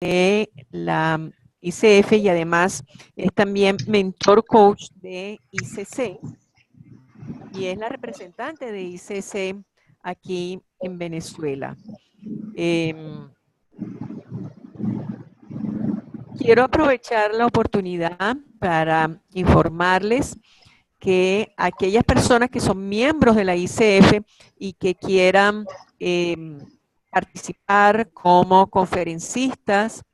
de la ICF y además es también mentor coach de ICC y es la representante de ICC aquí en Venezuela. Quiero aprovechar la oportunidad para informarles que aquellas personas que son miembros de la ICF y que quieran participar como conferencistas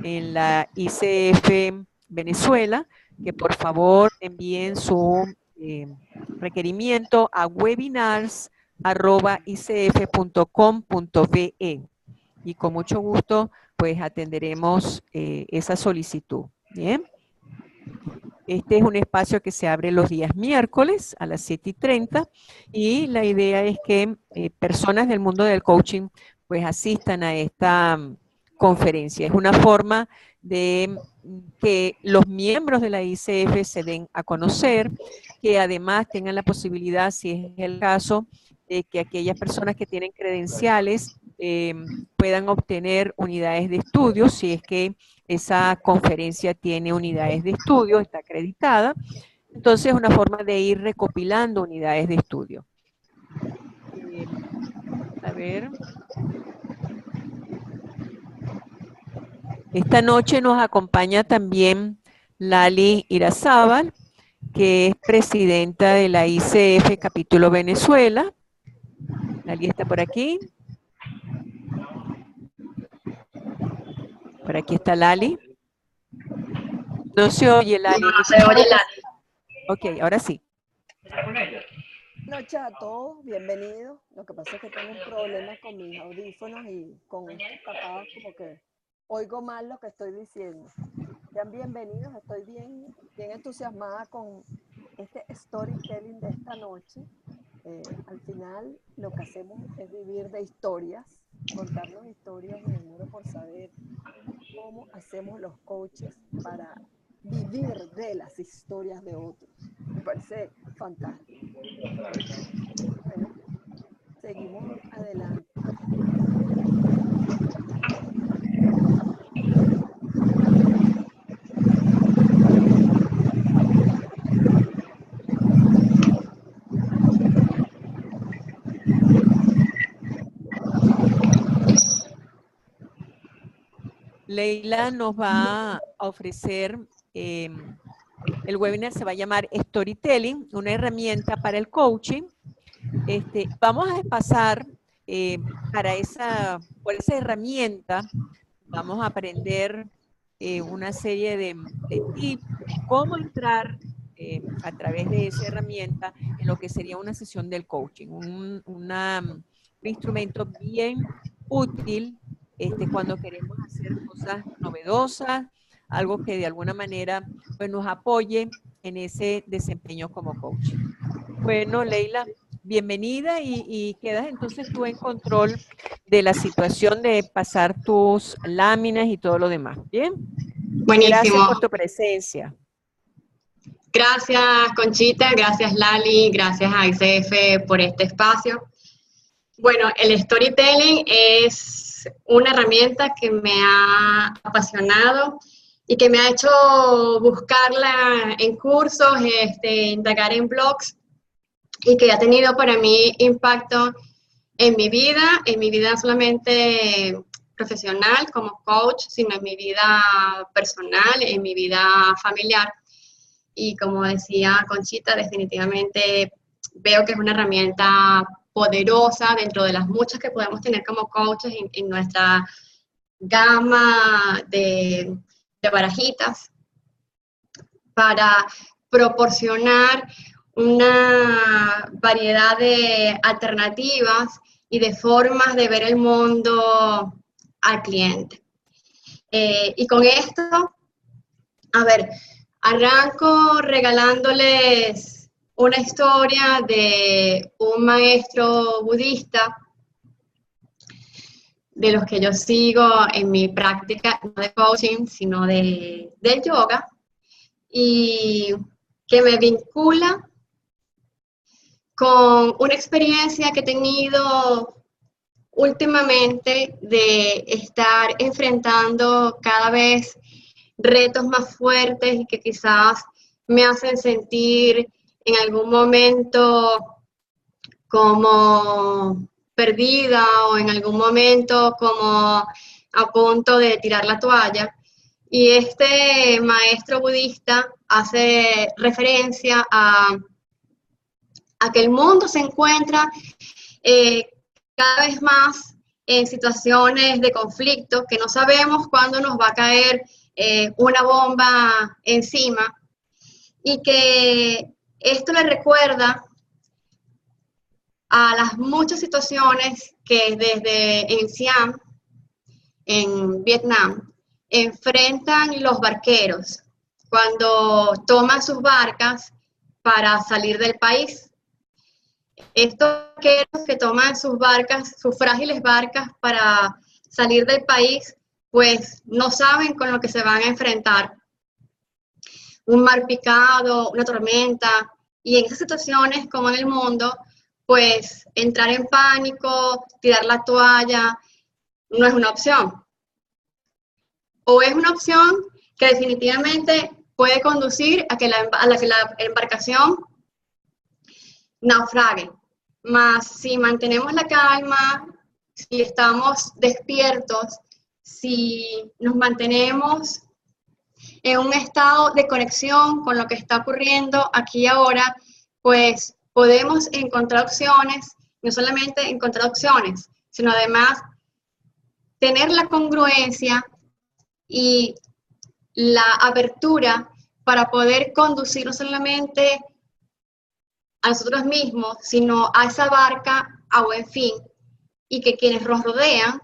en la ICF Venezuela, que por favor envíen su requerimiento a webinars@icf.com.be y con mucho gusto pues atenderemos esa solicitud. Bien. Este es un espacio que se abre los días miércoles a las 7:30 y la idea es que personas del mundo del coaching pues asistan a esta conferencia. Es una forma de que los miembros de la ICF se den a conocer, que además tengan la posibilidad, si es el caso, de que aquellas personas que tienen credenciales puedan obtener unidades de estudio, si es que esa conferencia tiene unidades de estudio, está acreditada. Entonces es una forma de ir recopilando unidades de estudio. A ver. Esta noche nos acompaña también Lali Irazábal, que es presidenta de la ICF Capítulo Venezuela. Lali está por aquí. Por aquí está Lali. No se oye, Lali. No se oye, Lali. Ok, ahora sí. Buenas noches a todos, bienvenidos. Lo que pasa es que tengo un problema con mis audífonos y con estos tapados como que oigo mal lo que estoy diciendo. Sean bienvenidos, estoy bien entusiasmada con este storytelling de esta noche. Al final lo que hacemos es vivir de historias, contarnos historias y me muero por saber cómo hacemos los coaches para vivir de las historias de otros. Me parece fantástico. Bueno, seguimos adelante. Leila nos va a ofrecer, el webinar se va a llamar Storytelling, una herramienta para el coaching. Vamos a pasar por esa herramienta, vamos a aprender una serie de tips, cómo entrar a través de esa herramienta en lo que sería una sesión del coaching, un instrumento bien útil cuando queremos hacer cosas novedosas, algo que de alguna manera pues, nos apoye en ese desempeño como coach. Bueno, Leila, bienvenida y quedas entonces tú en control de la situación de pasar tus láminas y todo lo demás, ¿bien? Buenísimo. Gracias por tu presencia. Gracias, Conchita, gracias, Lali, gracias a ICF por este espacio. Bueno, el storytelling es una herramienta que me ha apasionado y que me ha hecho buscarla en cursos, indagar en blogs y que ha tenido para mí impacto en mi vida no solamente profesional como coach, sino en mi vida personal, en mi vida familiar. Y como decía Conchita, definitivamente veo que es una herramienta poderosa dentro de las muchas que podemos tener como coaches en nuestra gama de barajitas para proporcionar una variedad de alternativas y de formas de ver el mundo al cliente. Y con esto, a ver, arranco regalándoles una historia de un maestro budista de los que yo sigo en mi práctica, no de coaching, sino del yoga, y que me vincula con una experiencia que he tenido últimamente de estar enfrentando cada vez retos más fuertes y que quizás me hacen sentir en algún momento como perdida o en algún momento como a punto de tirar la toalla. Y este maestro budista hace referencia a que el mundo se encuentra cada vez más en situaciones de conflicto, que no sabemos cuándo nos va a caer una bomba encima, y que esto le recuerda a las muchas situaciones que desde en Siam, en Vietnam, enfrentan los barqueros cuando toman sus barcas para salir del país. Estos barqueros que toman sus barcas, sus frágiles barcas para salir del país, pues no saben con lo que se van a enfrentar. Un mar picado, una tormenta, y en esas situaciones como en el mundo, pues entrar en pánico, tirar la toalla, no es una opción. O es una opción que definitivamente puede conducir a que la embarcación naufrague. Mas si mantenemos la calma, si estamos despiertos, si nos mantenemos en un estado de conexión con lo que está ocurriendo aquí y ahora, pues podemos encontrar opciones, no solamente encontrar opciones, sino además tener la congruencia y la apertura para poder conducir no solamente a nosotros mismos, sino a esa barca a buen fin, y que quienes nos rodean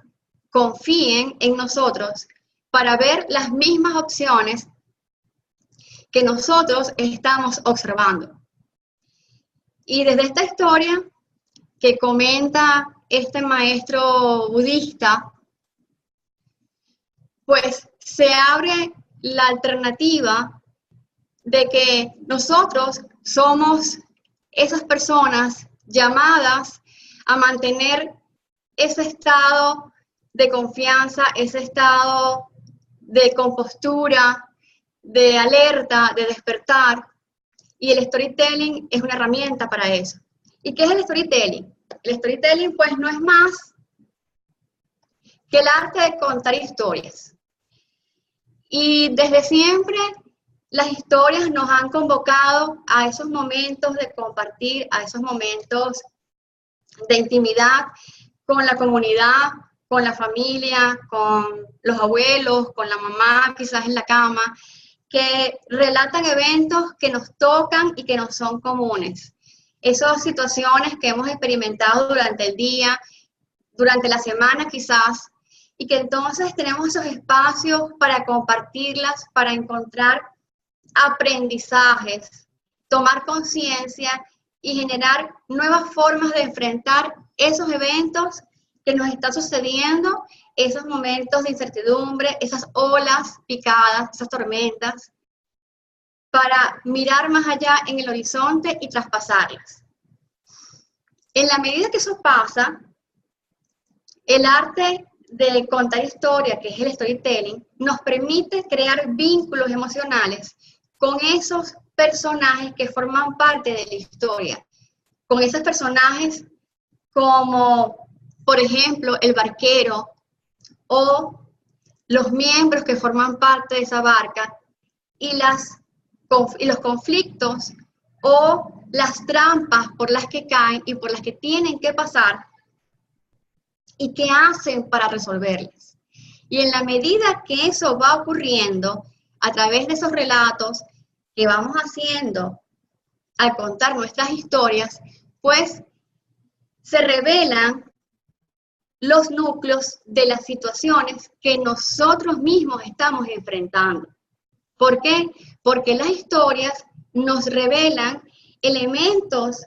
confíen en nosotros para ver las mismas opciones que nosotros estamos observando. Y desde esta historia que comenta este maestro budista, pues se abre la alternativa de que nosotros somos esas personas llamadas a mantener ese estado de confianza, ese estado de compostura, de alerta, de despertar, y el storytelling es una herramienta para eso. ¿Y qué es el storytelling? El storytelling pues no es más que el arte de contar historias. Y desde siempre las historias nos han convocado a esos momentos de compartir, a esos momentos de intimidad con la comunidad, con la familia, con los abuelos, con la mamá quizás en la cama, que relatan eventos que nos tocan y que nos son comunes. Esas situaciones que hemos experimentado durante el día, durante la semana quizás, y que entonces tenemos esos espacios para compartirlas, para encontrar aprendizajes, tomar conciencia y generar nuevas formas de enfrentar esos eventos que nos están sucediendo, esos momentos de incertidumbre, esas olas picadas, esas tormentas, para mirar más allá en el horizonte y traspasarlas. En la medida que eso pasa, el arte de contar historia, que es el storytelling, nos permite crear vínculos emocionales con esos personajes que forman parte de la historia, con esos personajes como, por ejemplo, el barquero o los miembros que forman parte de esa barca y los conflictos o las trampas por las que caen y por las que tienen que pasar y qué hacen para resolverlas. Y en la medida que eso va ocurriendo, a través de esos relatos que vamos haciendo al contar nuestras historias, pues se revelan los núcleos de las situaciones que nosotros mismos estamos enfrentando. ¿Por qué? Porque las historias nos revelan elementos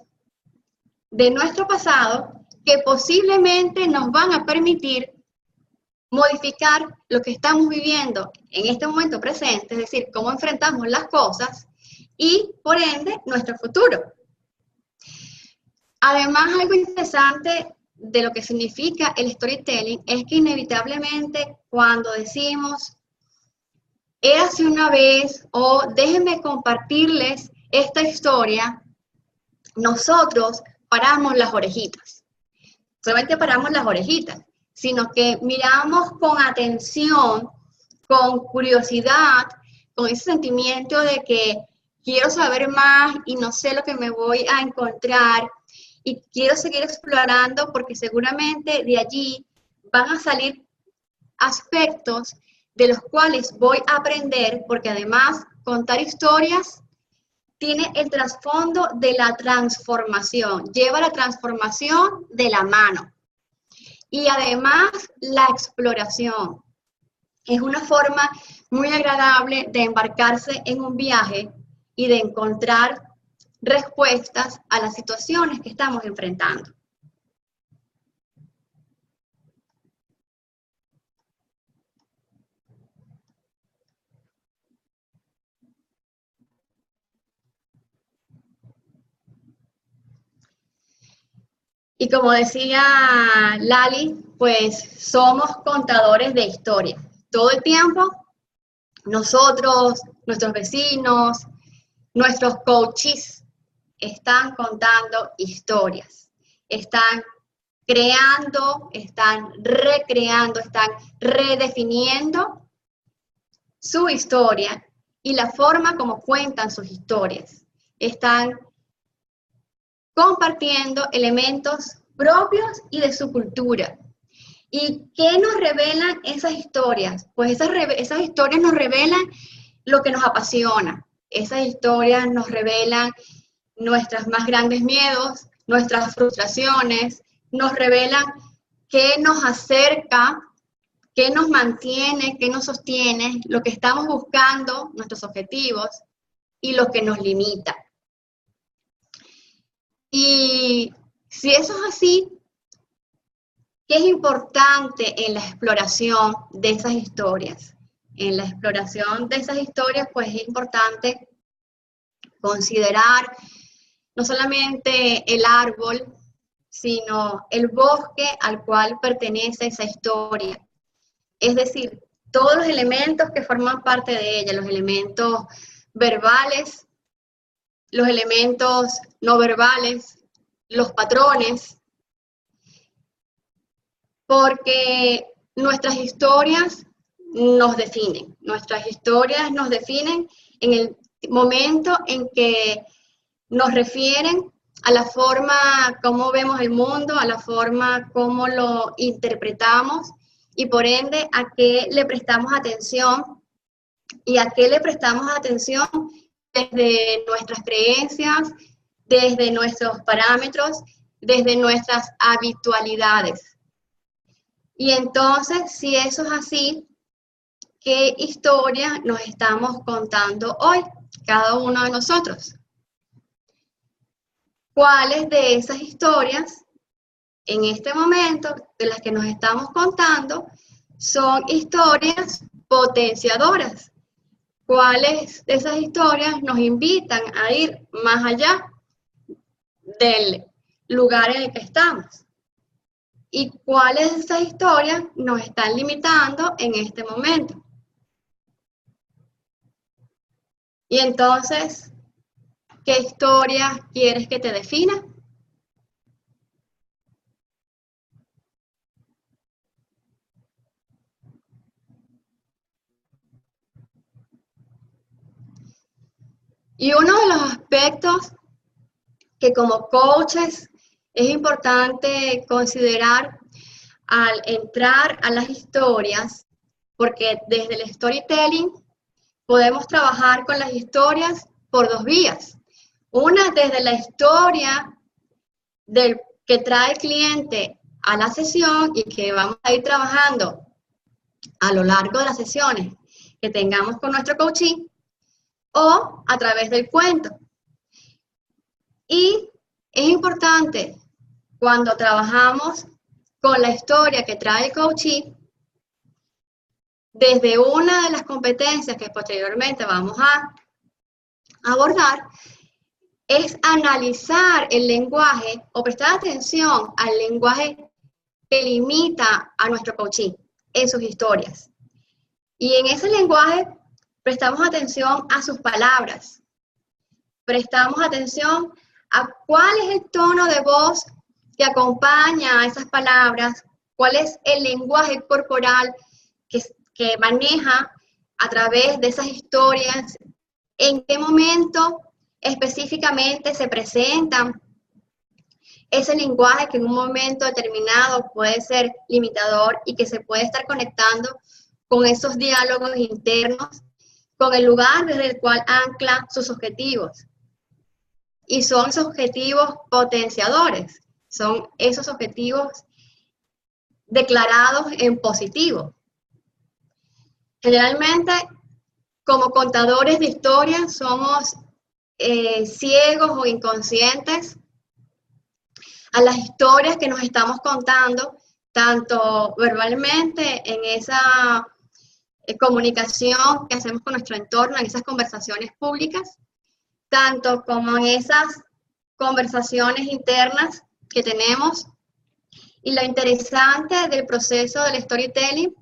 de nuestro pasado que posiblemente nos van a permitir modificar lo que estamos viviendo en este momento presente, es decir, cómo enfrentamos las cosas y, por ende, nuestro futuro. Además, algo interesante de lo que significa el storytelling es que inevitablemente cuando decimos érase una vez o déjenme compartirles esta historia, nosotros paramos las orejitas. Solamente paramos las orejitas, sino que miramos con atención, con curiosidad, con ese sentimiento de que quiero saber más y no sé lo que me voy a encontrar y quiero seguir explorando porque seguramente de allí van a salir aspectos de los cuales voy a aprender, porque además contar historias tiene el trasfondo de la transformación, lleva la transformación de la mano. Y además la exploración. Es una forma muy agradable de embarcarse en un viaje y de encontrar respuestas a las situaciones que estamos enfrentando. Y como decía Lali, pues somos contadores de historias. Todo el tiempo, nosotros, nuestros vecinos, nuestros coaches están contando historias. Están creando, están recreando, están redefiniendo su historia y la forma como cuentan sus historias. Están compartiendo elementos propios y de su cultura. ¿Y qué nos revelan esas historias? Pues esas historias nos revelan lo que nos apasiona. Esas historias nos revelan nuestros más grandes miedos, nuestras frustraciones, nos revelan qué nos acerca, qué nos mantiene, qué nos sostiene, lo que estamos buscando, nuestros objetivos y lo que nos limita. Y si eso es así, ¿qué es importante en la exploración de esas historias? En la exploración de esas historias, pues es importante considerar no solamente el árbol, sino el bosque al cual pertenece esa historia. Es decir, todos los elementos que forman parte de ella, los elementos verbales, los elementos no verbales, los patrones, porque nuestras historias nos definen. Nuestras historias nos definen en el momento en que nos refieren a la forma como vemos el mundo, a la forma como lo interpretamos y por ende a qué le prestamos atención y a qué le prestamos atención desde nuestras creencias, desde nuestros parámetros, desde nuestras habitualidades. Y entonces, si eso es así, ¿qué historia nos estamos contando hoy, cada uno de nosotros? ¿Cuáles de esas historias, en este momento, de las que nos estamos contando, son historias potenciadoras? ¿Cuáles de esas historias nos invitan a ir más allá del lugar en el que estamos? ¿Y cuáles de esas historias nos están limitando en este momento? Y entonces, ¿qué historia quieres que te defina? Y uno de los aspectos que como coaches es importante considerar al entrar a las historias, porque desde el storytelling podemos trabajar con las historias por dos vías. Una desde la historia que trae el cliente a la sesión y que vamos a ir trabajando a lo largo de las sesiones que tengamos con nuestro coachee, o a través del cuento. Y es importante cuando trabajamos con la historia que trae el coachee, desde una de las competencias que posteriormente vamos a abordar, es analizar el lenguaje o prestar atención al lenguaje que limita a nuestro coaching en sus historias. Y en ese lenguaje prestamos atención a sus palabras, prestamos atención a cuál es el tono de voz que acompaña a esas palabras, cuál es el lenguaje corporal que maneja a través de esas historias, en qué momento específicamente se presentan ese lenguaje que en un momento determinado puede ser limitador y que se puede estar conectando con esos diálogos internos, con el lugar desde el cual ancla sus objetivos. Y son esos objetivos potenciadores, son esos objetivos declarados en positivo. Generalmente, como contadores de historias, somos ciegos o inconscientes a las historias que nos estamos contando, tanto verbalmente en esa comunicación que hacemos con nuestro entorno, en esas conversaciones públicas, tanto como en esas conversaciones internas que tenemos. Y lo interesante del proceso del storytelling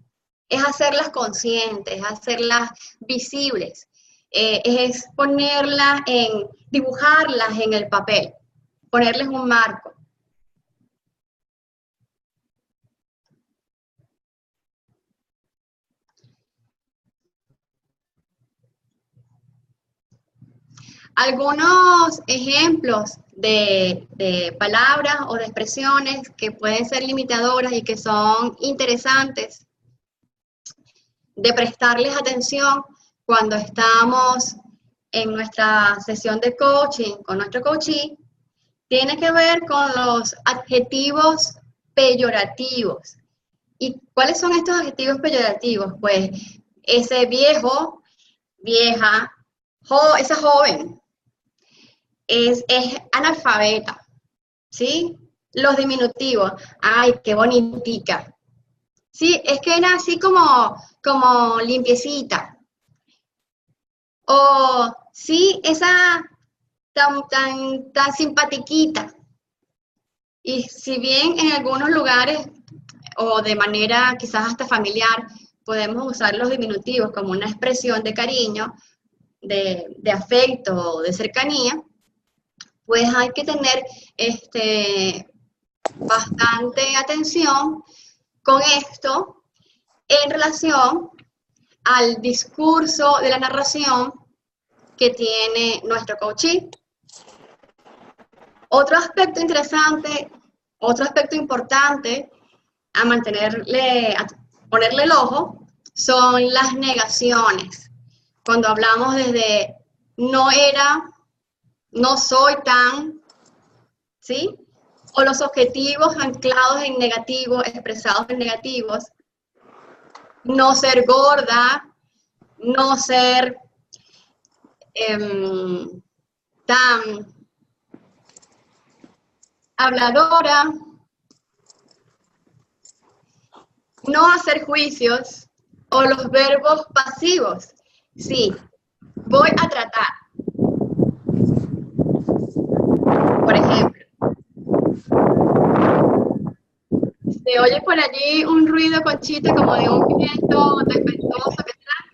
es hacerlas conscientes, hacerlas visibles, es ponerlas dibujarlas en el papel, ponerles un marco. Algunos ejemplos de palabras o de expresiones que pueden ser limitadoras y que son interesantes de prestarles atención cuando estamos en nuestra sesión de coaching con nuestro coachee, tiene que ver con los adjetivos peyorativos. ¿Y cuáles son estos adjetivos peyorativos? Pues ese viejo, vieja, esa joven, es analfabeta, ¿sí? Los diminutivos, ay, qué bonitica. Sí, es que era así como limpiecita. O, sí, esa tan simpatiquita. Y si bien en algunos lugares, o de manera quizás hasta familiar, podemos usar los diminutivos como una expresión de cariño, de afecto o de cercanía, pues hay que tener bastante atención con esto en relación al discurso de la narración que tiene nuestro coachee. Otro aspecto interesante, otro aspecto importante a ponerle el ojo, son las negaciones. Cuando hablamos desde no era, no soy tan, ¿sí? O los objetivos anclados en negativo, expresados en negativos. No ser gorda, no ser tan habladora, no hacer juicios o los verbos pasivos. Sí, voy a tratar. Por ejemplo, se oye por allí un ruido, Conchita, como de un viento tempestuoso que trae.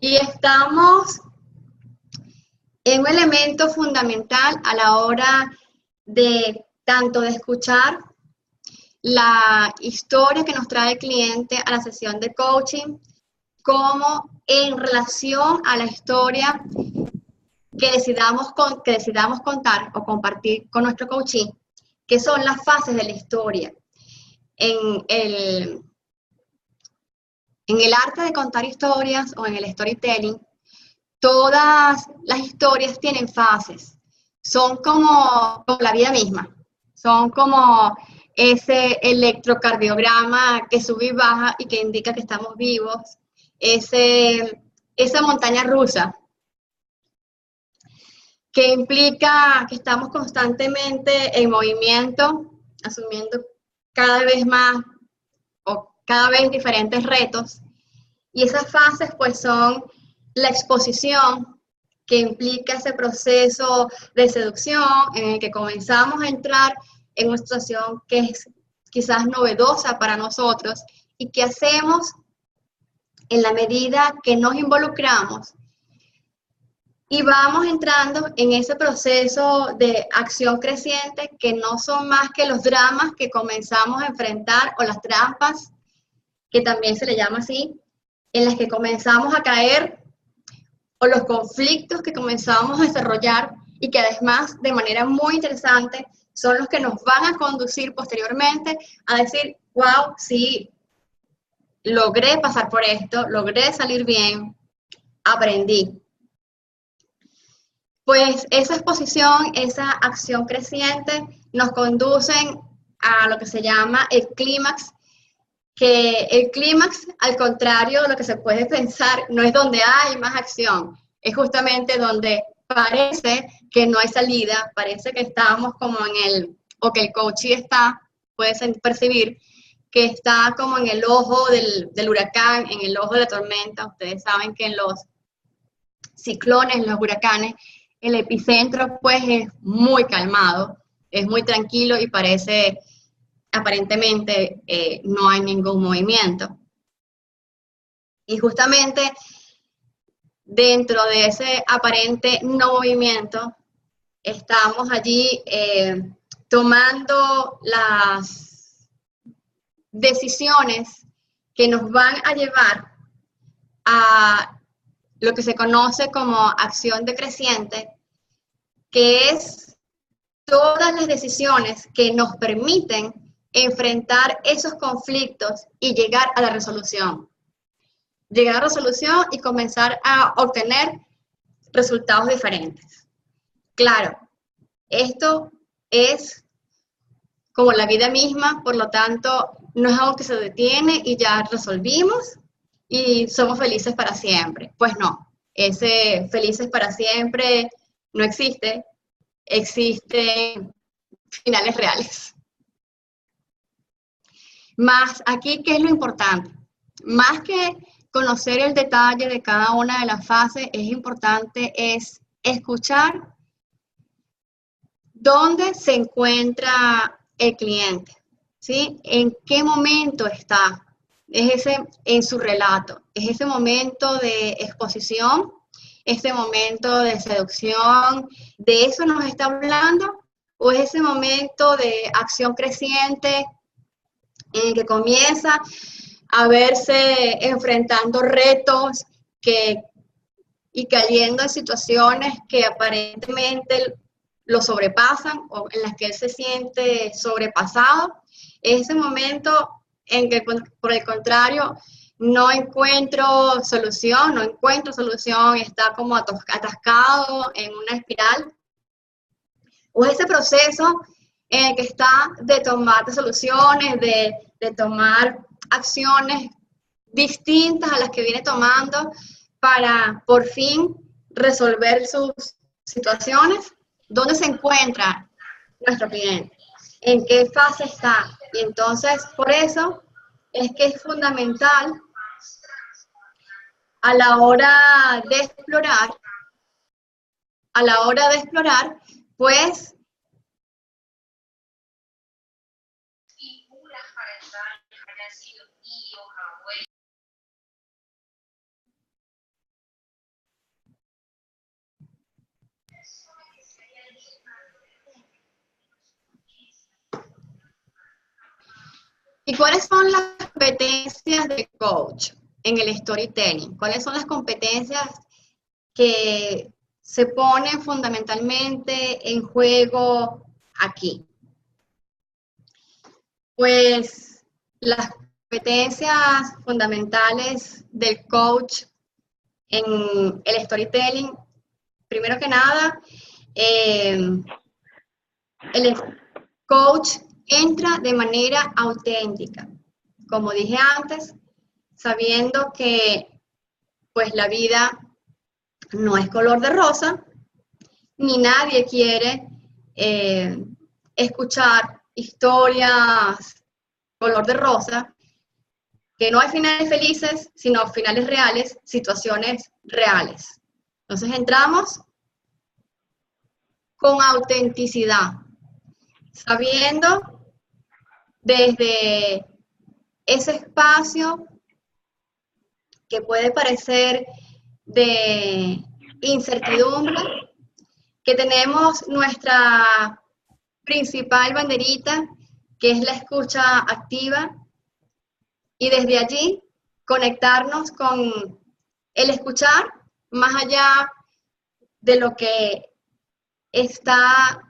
Y estamos en un elemento fundamental a la hora de tanto de escuchar la historia que nos trae el cliente a la sesión de coaching, como en relación a la historia que decidamos contar o compartir con nuestro coachee, que son las fases de la historia. En el arte de contar historias o en el storytelling, todas las historias tienen fases, son como la vida misma, son como ese electrocardiograma que sube y baja y que indica que estamos vivos, esa montaña rusa que implica que estamos constantemente en movimiento, asumiendo cada vez más o cada vez diferentes retos, y esas fases pues son la exposición, que implica ese proceso de seducción en el que comenzamos a entrar en una situación que es quizás novedosa para nosotros y que hacemos en la medida que nos involucramos y vamos entrando en ese proceso de acción creciente que no son más que los dramas que comenzamos a enfrentar o las trampas, que también se le llama así, en las que comenzamos a caer o los conflictos que comenzamos a desarrollar y que además de manera muy interesante son los que nos van a conducir posteriormente a decir, wow, sí, logré pasar por esto, logré salir bien, aprendí. Pues esa exposición, esa acción creciente nos conducen a lo que se llama el clímax, que el clímax, al contrario de lo que se puede pensar, no es donde hay más acción, es justamente donde parece que no hay salida, parece que estamos como en el, o que el coachee está, puedes percibir, que está como en el ojo del huracán, en el ojo de la tormenta. Ustedes saben que en los ciclones, en los huracanes, el epicentro pues es muy calmado, es muy tranquilo y parece, aparentemente, no hay ningún movimiento. Y justamente dentro de ese aparente no movimiento, estamos allí tomando las decisiones que nos van a llevar a lo que se conoce como acción decreciente, que es todas las decisiones que nos permiten enfrentar esos conflictos y llegar a la resolución. Llegar a la resolución y comenzar a obtener resultados diferentes. Claro, esto es como la vida misma, por lo tanto, no es algo que se detiene y ya resolvimos y somos felices para siempre. Pues no, ese felices para siempre no existe, existen finales reales. Más aquí, ¿qué es lo importante? Más que conocer el detalle de cada una de las fases, es importante es escuchar dónde se encuentra el cliente, ¿sí? En qué momento está. Es ese en su relato, es ese momento de exposición, ese momento de seducción, ¿de eso nos está hablando? ¿O es ese momento de acción creciente en el que comienza a verse enfrentando retos y cayendo en situaciones que aparentemente lo sobrepasan o en las que él se siente sobrepasado? Es ese momento en que, por el contrario, no encuentro solución, está como atascado en una espiral. O ese proceso en el que está de tomar soluciones, de tomar acciones distintas a las que viene tomando para por fin resolver sus situaciones. ¿Dónde se encuentra nuestro cliente? ¿En qué fase está? Y entonces, por eso es que es fundamental a la hora de explorar, pues, ¿y cuáles son las competencias de coach en el storytelling? ¿Cuáles son las competencias que se ponen fundamentalmente en juego aquí? Pues las competencias fundamentales del coach en el storytelling, primero que nada, el coach entra de manera auténtica, como dije antes, sabiendo que pues la vida no es color de rosa, ni nadie quiere escuchar historias color de rosa, que no hay finales felices, sino finales reales, situaciones reales. Entonces entramos con autenticidad, sabiendo desde ese espacio que puede parecer de incertidumbre, que tenemos nuestra principal banderita, que es la escucha activa, y desde allí conectarnos con el escuchar más allá de lo que están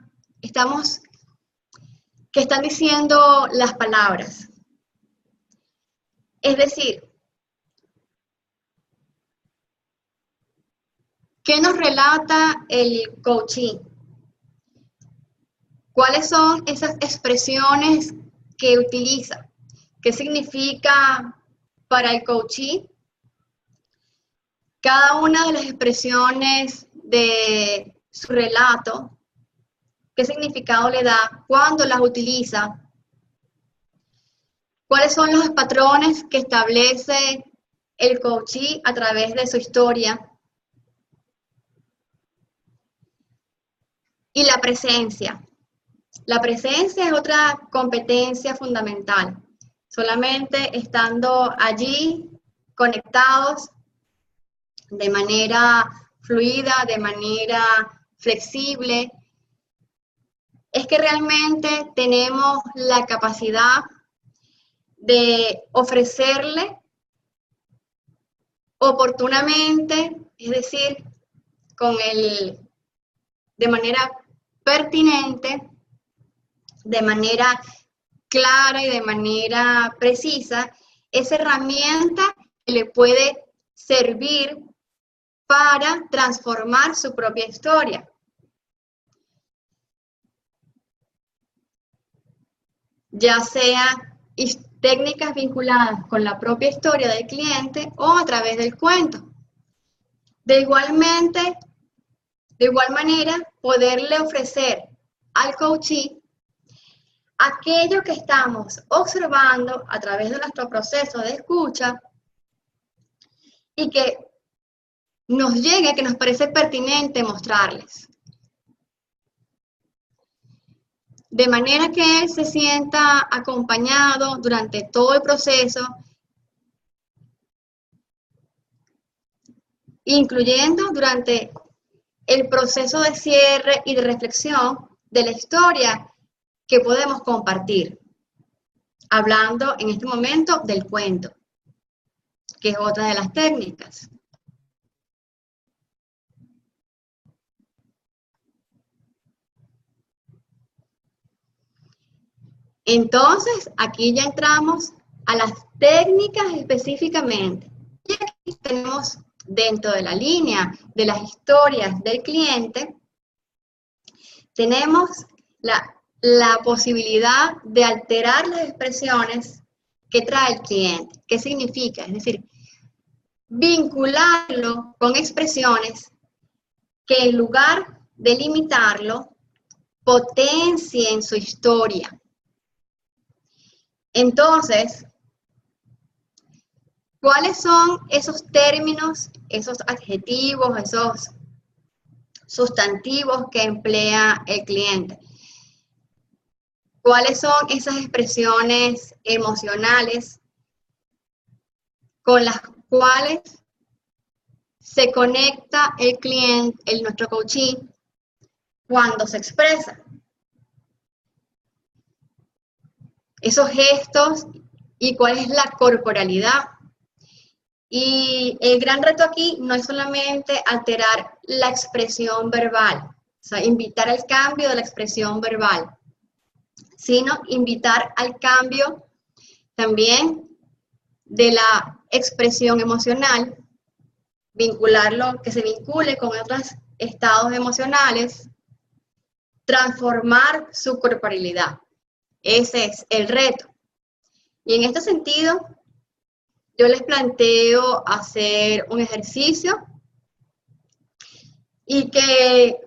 diciendo las palabras. Es decir, ¿qué nos relata el coaching? ¿Cuáles son esas expresiones que utiliza? ¿Qué significa para el coaching cada una de las expresiones de su relato? ¿Qué significado le da? ¿Cuándo las utiliza? ¿Cuáles son los patrones que establece el coachee a través de su historia? Y la presencia. La presencia es otra competencia fundamental. Solamente estando allí, conectados de manera fluida, de manera flexible, es que realmente tenemos la capacidad de ofrecerle oportunamente, es decir, de manera pertinente, de manera clara y de manera precisa, esa herramienta que le puede servir para transformar su propia historia. Ya sea técnicas vinculadas con la propia historia del cliente o a través del cuento. De igual manera, poderle ofrecer al coachee aquello que estamos observando a través de nuestro proceso de escucha y que nos llegue, que nos parece pertinente mostrarles. De manera que él se sienta acompañado durante todo el proceso, incluyendo durante el proceso de cierre y de reflexión de la historia que podemos compartir, hablando en este momento del cuento, que es otra de las técnicas. Entonces, aquí ya entramos a las técnicas específicamente. Y aquí tenemos dentro de la línea de las historias del cliente, tenemos la posibilidad de alterar las expresiones que trae el cliente. ¿Qué significa? Es decir, vincularlo con expresiones que en lugar de limitarlo, potencien su historia. Entonces, ¿cuáles son esos términos, esos adjetivos, esos sustantivos que emplea el cliente? ¿Cuáles son esas expresiones emocionales con las cuales se conecta el cliente, nuestro coachee, cuando se expresa? Esos gestos y cuál es la corporalidad. Y el gran reto aquí no es solamente alterar la expresión verbal, o sea, invitar al cambio de la expresión verbal, sino invitar al cambio también de la expresión emocional, que se vincule con otros estados emocionales, transformar su corporalidad. Ese es el reto. Y en este sentido, yo les planteo hacer un ejercicio y que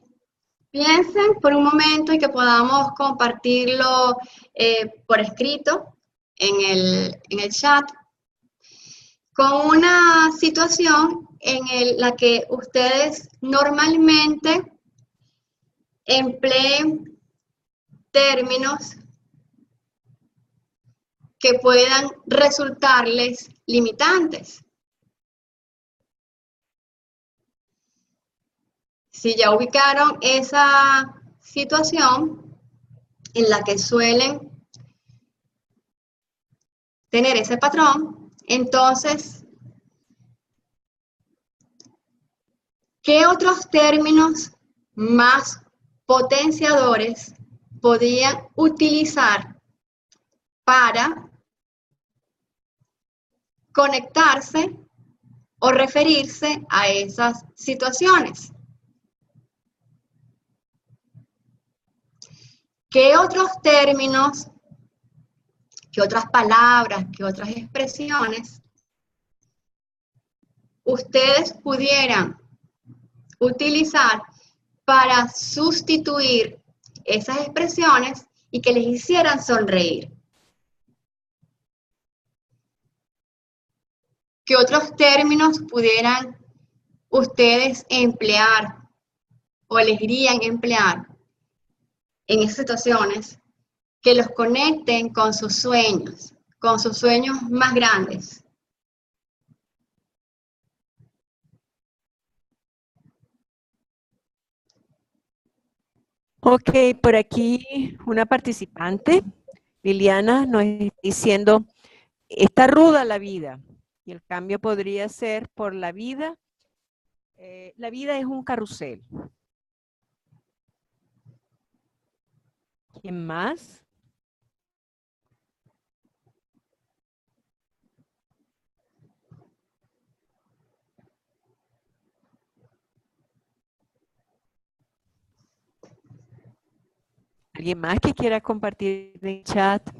piensen por un momento y que podamos compartirlo por escrito en el chat. con una situación en la que ustedes normalmente empleen términos que puedan resultarles limitantes. Si ya ubicaron esa situación en la que suelen tener ese patrón, entonces, ¿qué otros términos más potenciadores podían utilizar para conectarse o referirse a esas situaciones? ¿Qué otros términos, qué otras palabras, qué otras expresiones ustedes pudieran utilizar para sustituir esas expresiones y que les hicieran sonreír? ¿Qué otros términos pudieran ustedes emplear o elegirían emplear en esas situaciones que los conecten con sus sueños más grandes? Ok, por aquí una participante, Liliana, nos está diciendo, está ruda la vida y el cambio podría ser por la vida. La vida es un carrusel. ¿Quién más? ¿Alguien más que quiera compartir en el chat?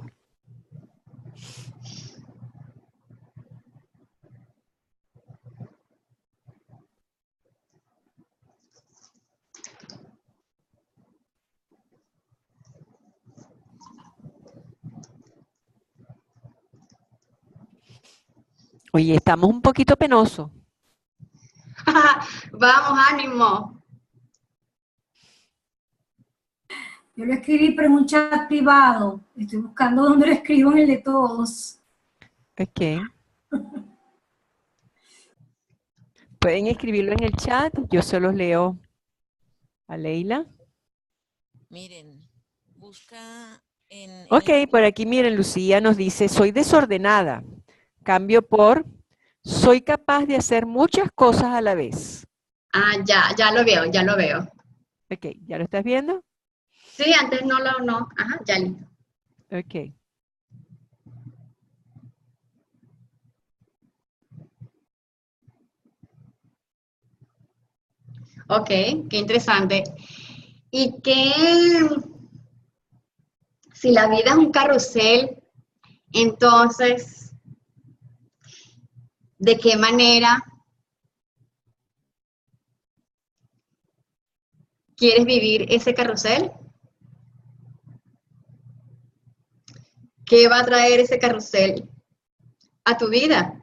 Oye, estamos un poquito penosos. Vamos, ánimo. Yo lo escribí, pero en un chat privado. Estoy buscando dónde lo escribo en el de todos. Ok. Pueden escribirlo en el chat, yo se los leo a Leila. Miren, busca en... Ok, por aquí miren, Lucía nos dice, soy desordenada. Cambio por, soy capaz de hacer muchas cosas a la vez. Ah, ya lo veo, ya lo veo. Ok, ¿ya lo estás viendo? Sí, antes no. Ajá, ya listo. Ok. Ok, qué interesante. Y que si la vida es un carrusel, entonces, ¿de qué manera quieres vivir ese carrusel? ¿Qué va a traer ese carrusel a tu vida?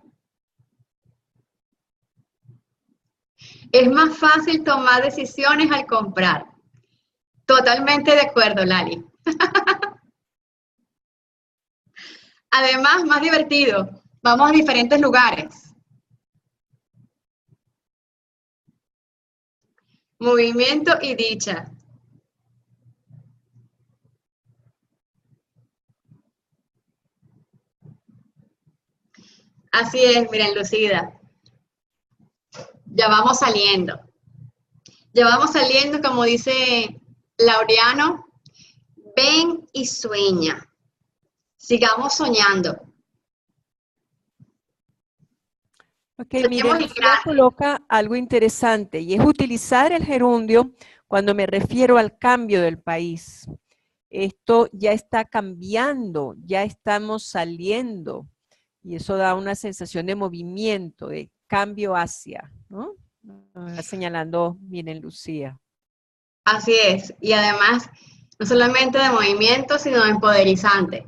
Es más fácil tomar decisiones al comprar. Totalmente de acuerdo, Lali. Además, más divertido. Vamos a diferentes lugares. Movimiento y dicha. Así es, miren, Lucida. Ya vamos saliendo. Ya vamos saliendo, como dice Laureano, ven y sueña. Sigamos soñando. Ok, miren, Lucía coloca algo interesante y es utilizar el gerundio cuando me refiero al cambio del país. Esto ya está cambiando, ya estamos saliendo y eso da una sensación de movimiento, de cambio hacia, ¿no? Nos está señalando, miren, Lucía. Así es, y además, no solamente de movimiento, sino de empoderizante.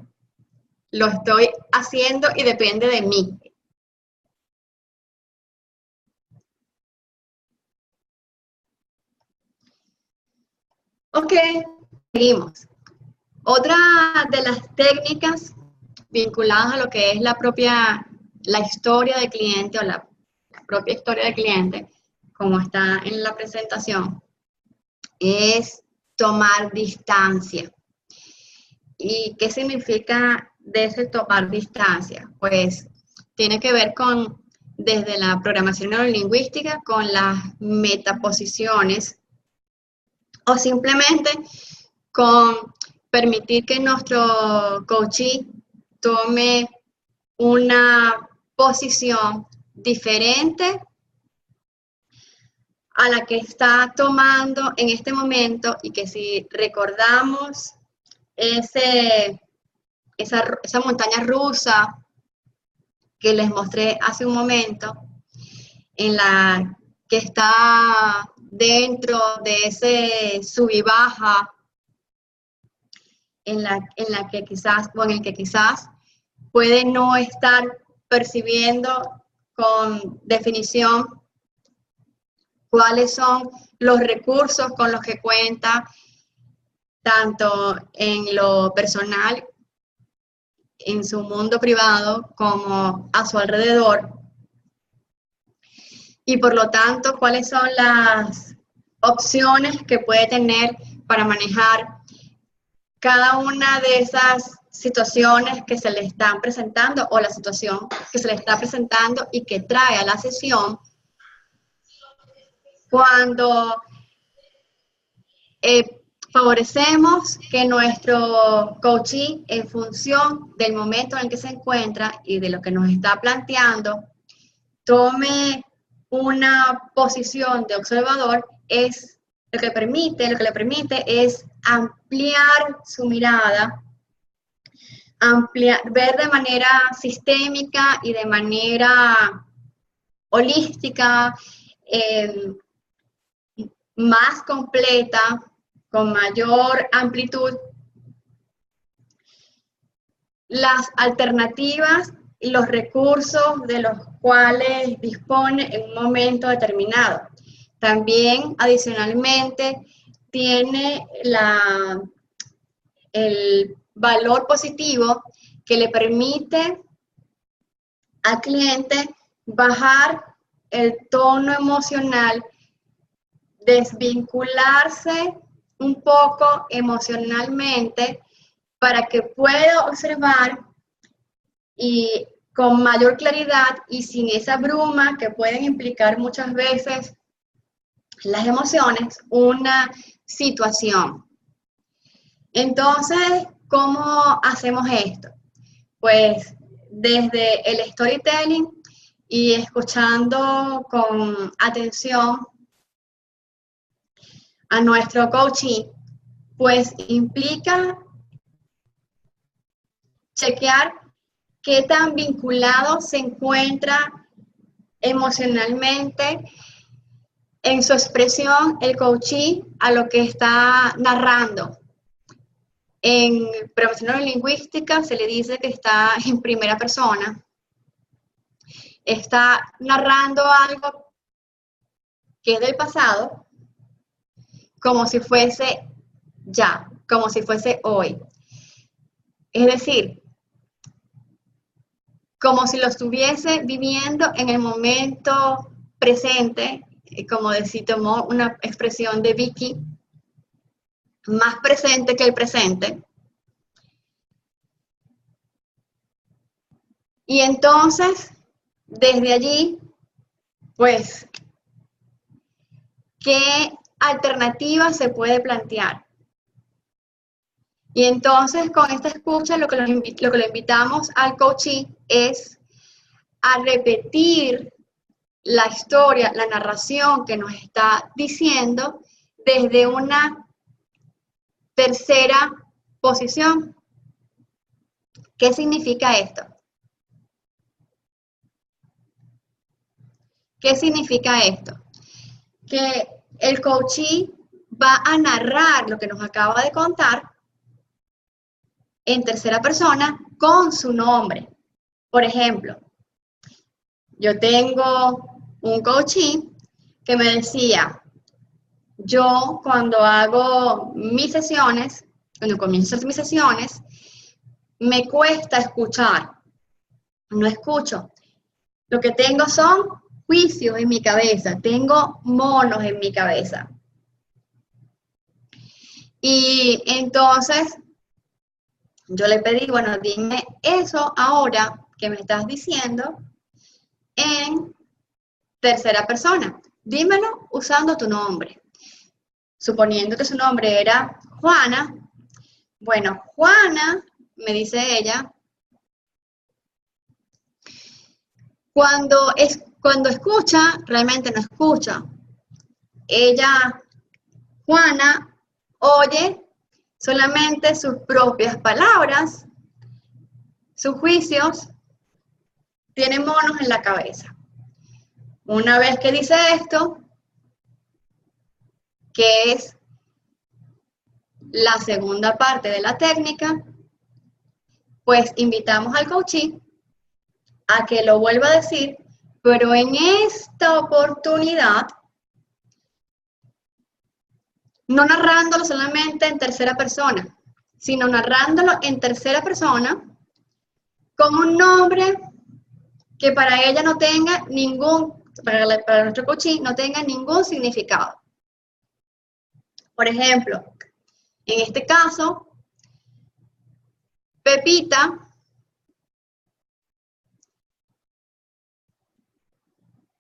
Lo estoy haciendo y depende de mí. Ok, seguimos. Otra de las técnicas vinculadas a lo que es la historia del cliente o la propia historia del cliente, como está en la presentación, es tomar distancia. ¿Y qué significa de ese tomar distancia? Pues tiene que ver con, desde la programación neurolingüística, con las metaposiciones o simplemente con permitir que nuestro coachee tome una posición diferente a la que está tomando en este momento, y que si recordamos esa montaña rusa que les mostré hace un momento, en la que está dentro de ese sub y baja, en el que quizás puede no estar percibiendo con definición cuáles son los recursos con los que cuenta, tanto en lo personal, en su mundo privado, como a su alrededor. Y por lo tanto, cuáles son las opciones que puede tener para manejar cada una de esas situaciones que se le están presentando, o la situación que se le está presentando y que trae a la sesión, cuando favorecemos que nuestro coachee, en función del momento en el que se encuentra y de lo que nos está planteando, tome una posición de observador. Es lo que le permite es ampliar su mirada, ver de manera sistémica y de manera holística, más completa, con mayor amplitud, las alternativas y los recursos de los cuales dispone en un momento determinado. También, adicionalmente, tiene el valor positivo que le permite al cliente bajar el tono emocional, desvincularse un poco emocionalmente, para que pueda observar y con mayor claridad y sin esa bruma que pueden implicar muchas veces las emociones, una situación. Entonces, ¿cómo hacemos esto? Pues desde el storytelling y escuchando con atención a nuestro coachee, pues implica chequear qué tan vinculado se encuentra emocionalmente en su expresión el coachee a lo que está narrando. En programación neurolingüística se le dice que está en primera persona. Está narrando algo que es del pasado, como si fuese ya, como si fuese hoy. Es decir, como si lo estuviese viviendo en el momento presente, como tomó una expresión de Vicky, más presente que el presente. Y entonces, desde allí, pues, ¿qué alternativa se puede plantear? Y entonces, con esta escucha, lo que le invitamos al coachee es a repetir la historia, la narración que nos está diciendo desde una tercera posición. ¿Qué significa esto? ¿Qué significa esto? Que el coachee va a narrar lo que nos acaba de contar en tercera persona con su nombre. Por ejemplo, yo tengo un coachee que me decía, yo cuando hago mis sesiones, cuando comienzo mis sesiones, me cuesta escuchar, no escucho. Lo que tengo son juicios en mi cabeza, tengo monos en mi cabeza. Y entonces yo le pedí, bueno, dime eso ahora que me estás diciendo en tercera persona. Dímelo usando tu nombre. Suponiendo que su nombre era Juana. Bueno, Juana, me dice ella, cuando escucha, realmente no escucha. Ella, Juana, oye solamente sus propias palabras, sus juicios, tiene monos en la cabeza. Una vez que dice esto, que es la segunda parte de la técnica, pues invitamos al coachee a que lo vuelva a decir, pero en esta oportunidad, no narrándolo solamente en tercera persona, sino narrándolo en tercera persona con un nombre que para ella no tenga ningún, para nuestro coachee no tenga ningún significado. Por ejemplo, en este caso, Pepita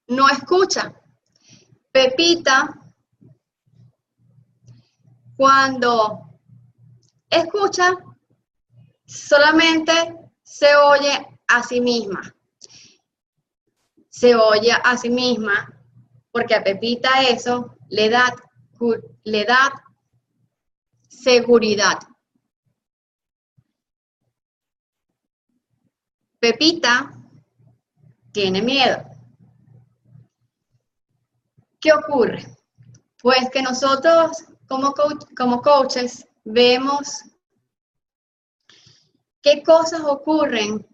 no escucha. Pepita, cuando escucha, solamente se oye a sí misma. Se oye a sí misma porque a Pepita eso le da seguridad. Pepita tiene miedo. ¿Qué ocurre? Pues que nosotros como coaches vemos qué cosas ocurren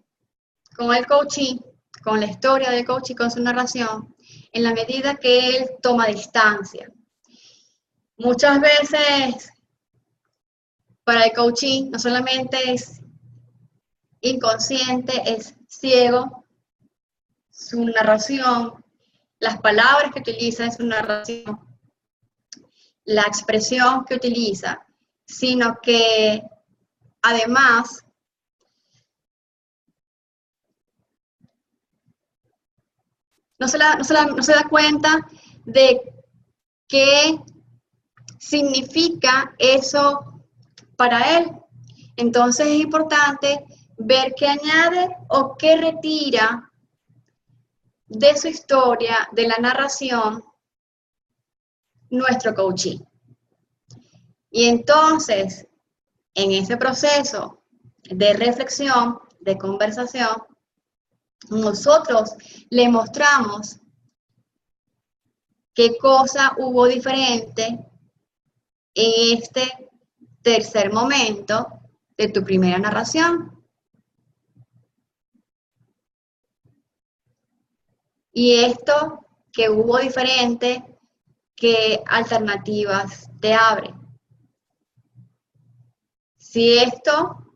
con el coachee, con la historia del coachee, con su narración, en la medida que él toma distancia. Muchas veces para el coachee no solamente es inconsciente, es ciego, su narración, las palabras que utiliza en su narración, la expresión que utiliza, sino que además no se da cuenta de qué significa eso para él. Entonces es importante ver qué añade o qué retira de su historia, de la narración, nuestro coachee. Y entonces, en ese proceso de reflexión, de conversación, nosotros le mostramos qué cosa hubo diferente en este tercer momento de tu primera narración. Y esto que hubo diferente, ¿qué alternativas te abre? Si esto,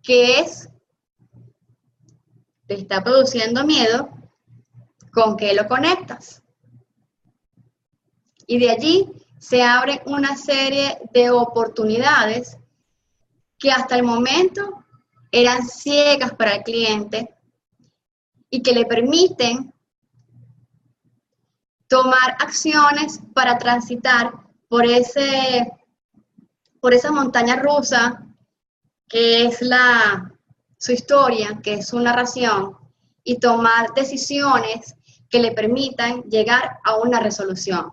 ¿qué es? Te está produciendo miedo, ¿con qué lo conectas? Y de allí se abren una serie de oportunidades que hasta el momento eran ciegas para el cliente y que le permiten tomar acciones para transitar por esa montaña rusa que es su historia, que es su narración, y tomar decisiones que le permitan llegar a una resolución.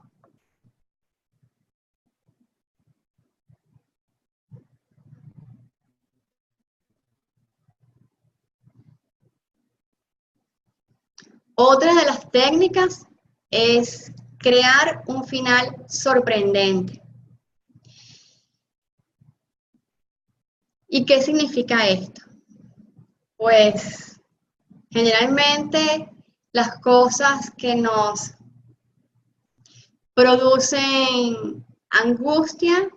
Otra de las técnicas es crear un final sorprendente. ¿Y qué significa esto? Pues generalmente las cosas que nos producen angustia,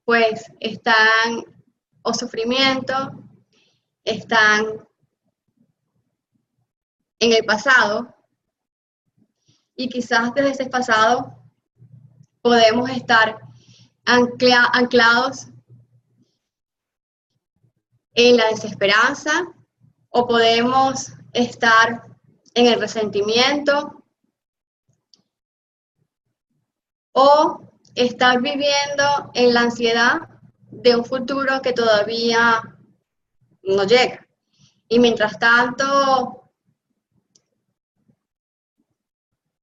pues están, o sufrimiento, están en el pasado, y quizás desde ese pasado podemos estar anclados en la desesperanza, o podemos estar en el resentimiento, o estar viviendo en la ansiedad de un futuro que todavía no llega. Y mientras tanto,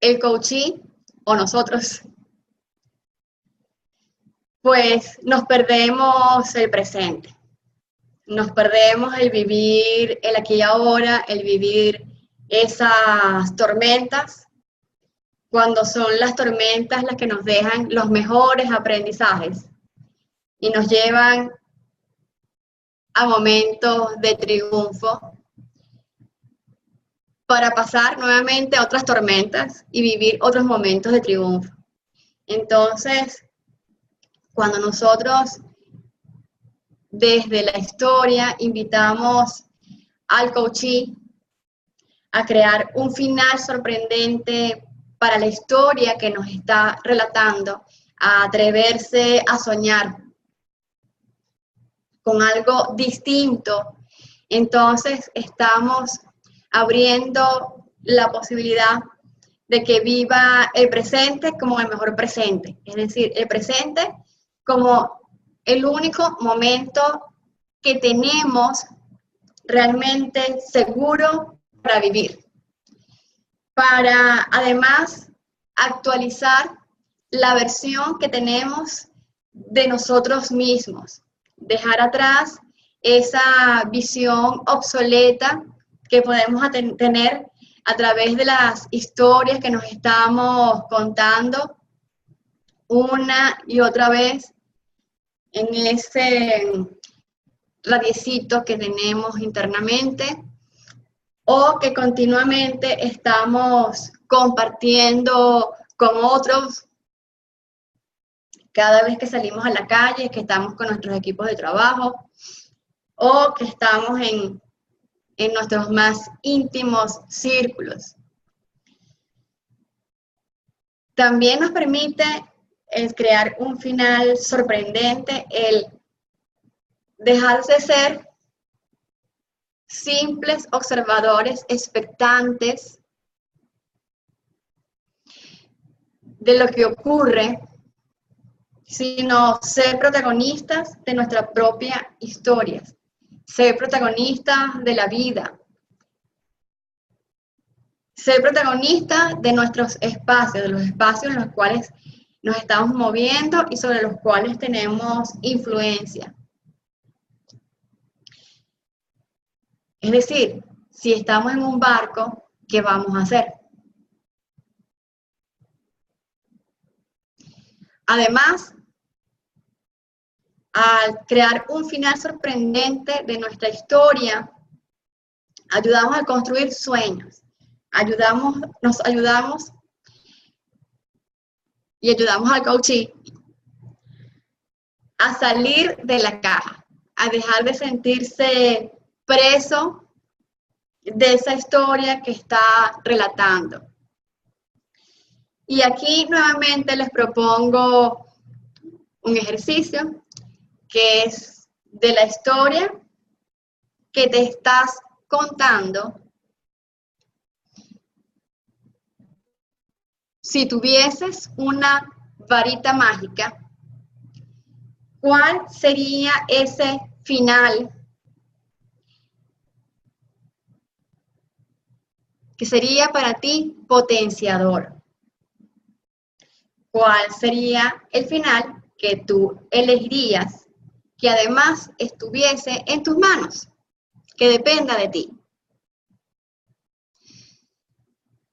el coachee o nosotros, pues nos perdemos el presente. Nos perdemos el vivir el aquí y ahora, el vivir esas tormentas, cuando son las tormentas las que nos dejan los mejores aprendizajes y nos llevan a momentos de triunfo para pasar nuevamente a otras tormentas y vivir otros momentos de triunfo. Entonces, cuando nosotros desde la historia invitamos al coachee a crear un final sorprendente para la historia que nos está relatando, a atreverse a soñar con algo distinto, entonces estamos abriendo la posibilidad de que viva el presente como el mejor presente, es decir, el presente como el único momento que tenemos realmente seguro para vivir, para además actualizar la versión que tenemos de nosotros mismos, dejar atrás esa visión obsoleta que podemos tener a través de las historias que nos estamos contando una y otra vez en ese radiecito que tenemos internamente, o que continuamente estamos compartiendo con otros cada vez que salimos a la calle, que estamos con nuestros equipos de trabajo, o que estamos en nuestros más íntimos círculos. También nos permite el crear un final sorprendente, el dejarse de ser simples observadores expectantes de lo que ocurre, sino ser protagonistas de nuestra propia historia, ser protagonistas de la vida, ser protagonistas de nuestros espacios, de los espacios en los cuales nos estamos moviendo y sobre los cuales tenemos influencia. Es decir, si estamos en un barco, ¿qué vamos a hacer? Además, al crear un final sorprendente de nuestra historia, ayudamos a construir sueños, nos ayudamos y ayudamos al coachee a salir de la caja, a dejar de sentirse preso de esa historia que está relatando. Y aquí nuevamente les propongo un ejercicio que es de la historia que te estás contando. Si tuvieses una varita mágica, ¿cuál sería ese final que sería para ti potenciador? ¿Cuál sería el final que tú elegirías que además estuviese en tus manos, que dependa de ti?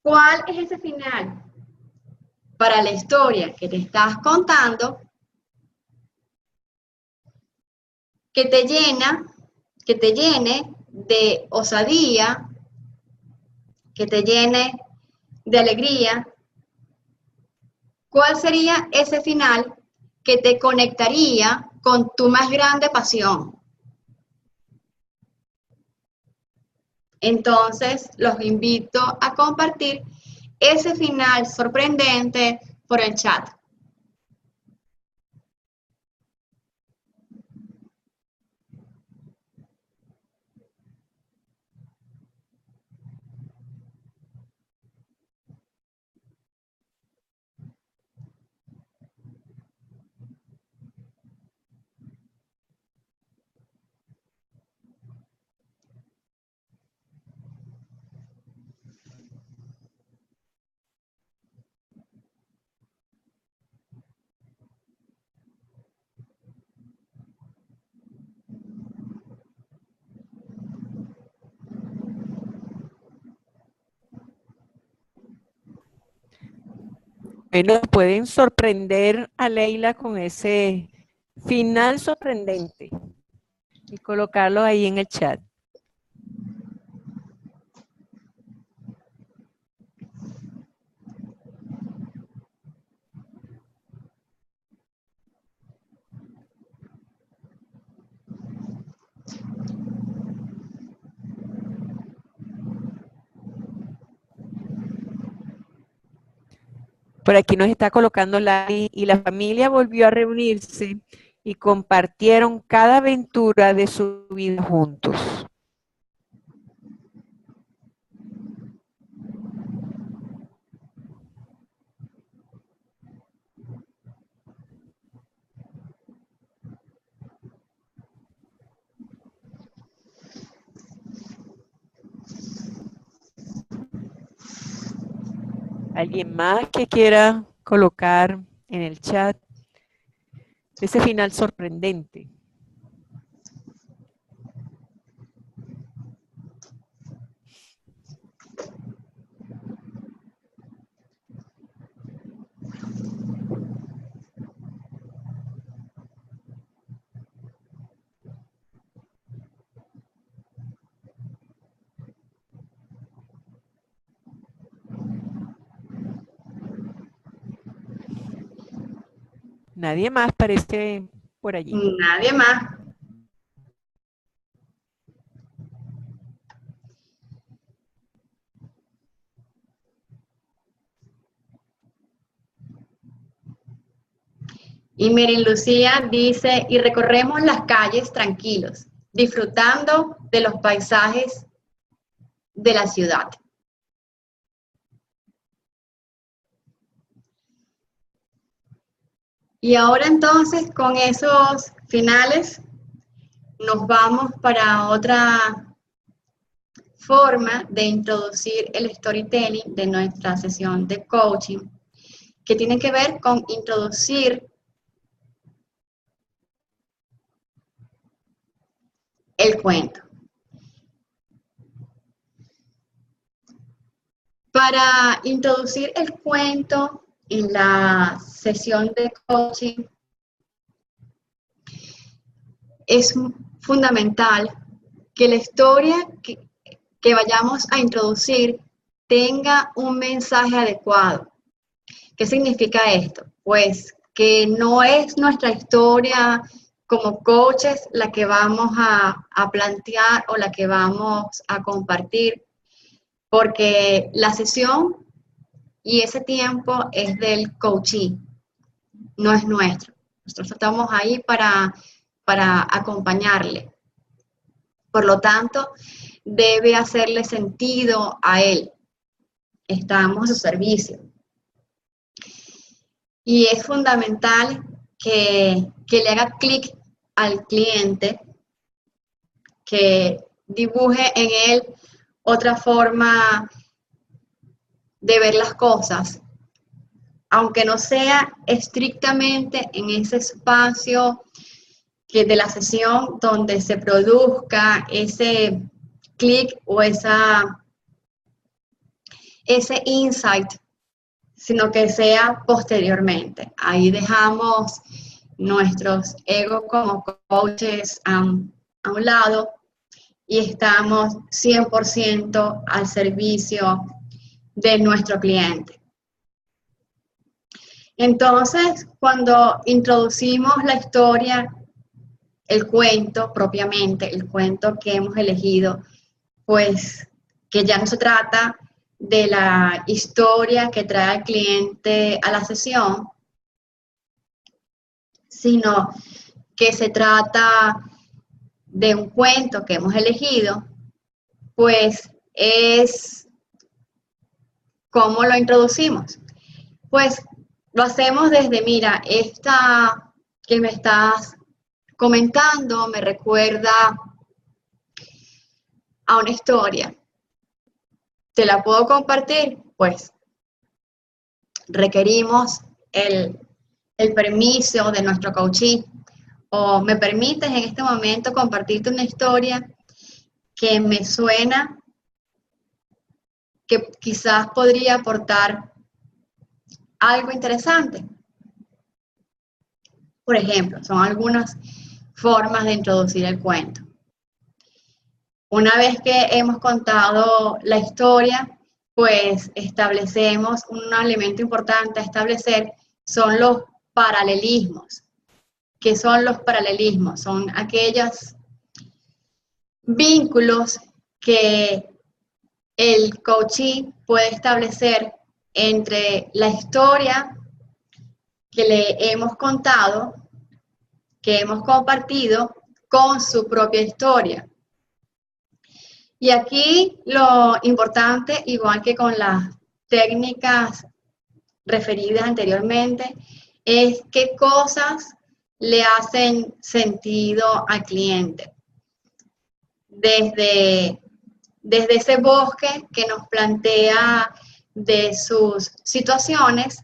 ¿Cuál es ese final para la historia que te estás contando que te llene de osadía, que te llene de alegría, ¿cuál sería ese final que te conectaría con tu más grande pasión? Entonces, los invito a compartir ese final sorprendente por el chat. Bueno, pueden sorprender a Leila con ese final sorprendente y colocarlo ahí en el chat. Por aquí nos está colocando Lali, y la familia volvió a reunirse y compartieron cada aventura de su vida juntos. ¿Alguien más que quiera colocar en el chat ese final sorprendente? Nadie más parece por allí. Nadie más. Y miren, Lucía dice, y recorremos las calles tranquilos, disfrutando de los paisajes de la ciudad. Y ahora entonces, con esos finales, nos vamos para otra forma de introducir el storytelling de nuestra sesión de coaching, que tiene que ver con introducir el cuento. Para introducir el cuento en la sesión de coaching, es fundamental que la historia que vayamos a introducir tenga un mensaje adecuado. ¿Qué significa esto? Pues que no es nuestra historia como coaches la que vamos a plantear o la que vamos a compartir, porque la sesión y ese tiempo es del coachee, no es nuestro. Nosotros estamos ahí para acompañarle. Por lo tanto, debe hacerle sentido a él. Estamos a su servicio. Y es fundamental que le haga clic al cliente, que dibuje en él otra forma de ver las cosas, aunque no sea estrictamente en ese espacio que de la sesión donde se produzca ese clic o ese insight, sino que sea posteriormente. Ahí dejamos nuestros egos como coaches a un lado y estamos 100% al servicio de nuestro cliente. Entonces, cuando introducimos la historia, el cuento propiamente, el cuento que hemos elegido, pues que ya no se trata de la historia que trae al cliente a la sesión, sino que se trata de un cuento que hemos elegido, pues es cómo lo introducimos. Pues lo hacemos desde, mira, esta que me estás comentando me recuerda a una historia. ¿Te la puedo compartir? Pues requerimos el permiso de nuestro coachee. O me permites en este momento compartirte una historia que me suena que quizás podría aportar algo interesante. Por ejemplo, son algunas formas de introducir el cuento. Una vez que hemos contado la historia, pues establecemos un elemento importante a establecer, son los paralelismos. ¿Qué son los paralelismos? Son aquellos vínculos que el coachee puede establecer entre la historia que le hemos contado, que hemos compartido, con su propia historia. Y aquí lo importante, igual que con las técnicas referidas anteriormente, es qué cosas le hacen sentido al cliente. Desde ese bosque que nos plantea de sus situaciones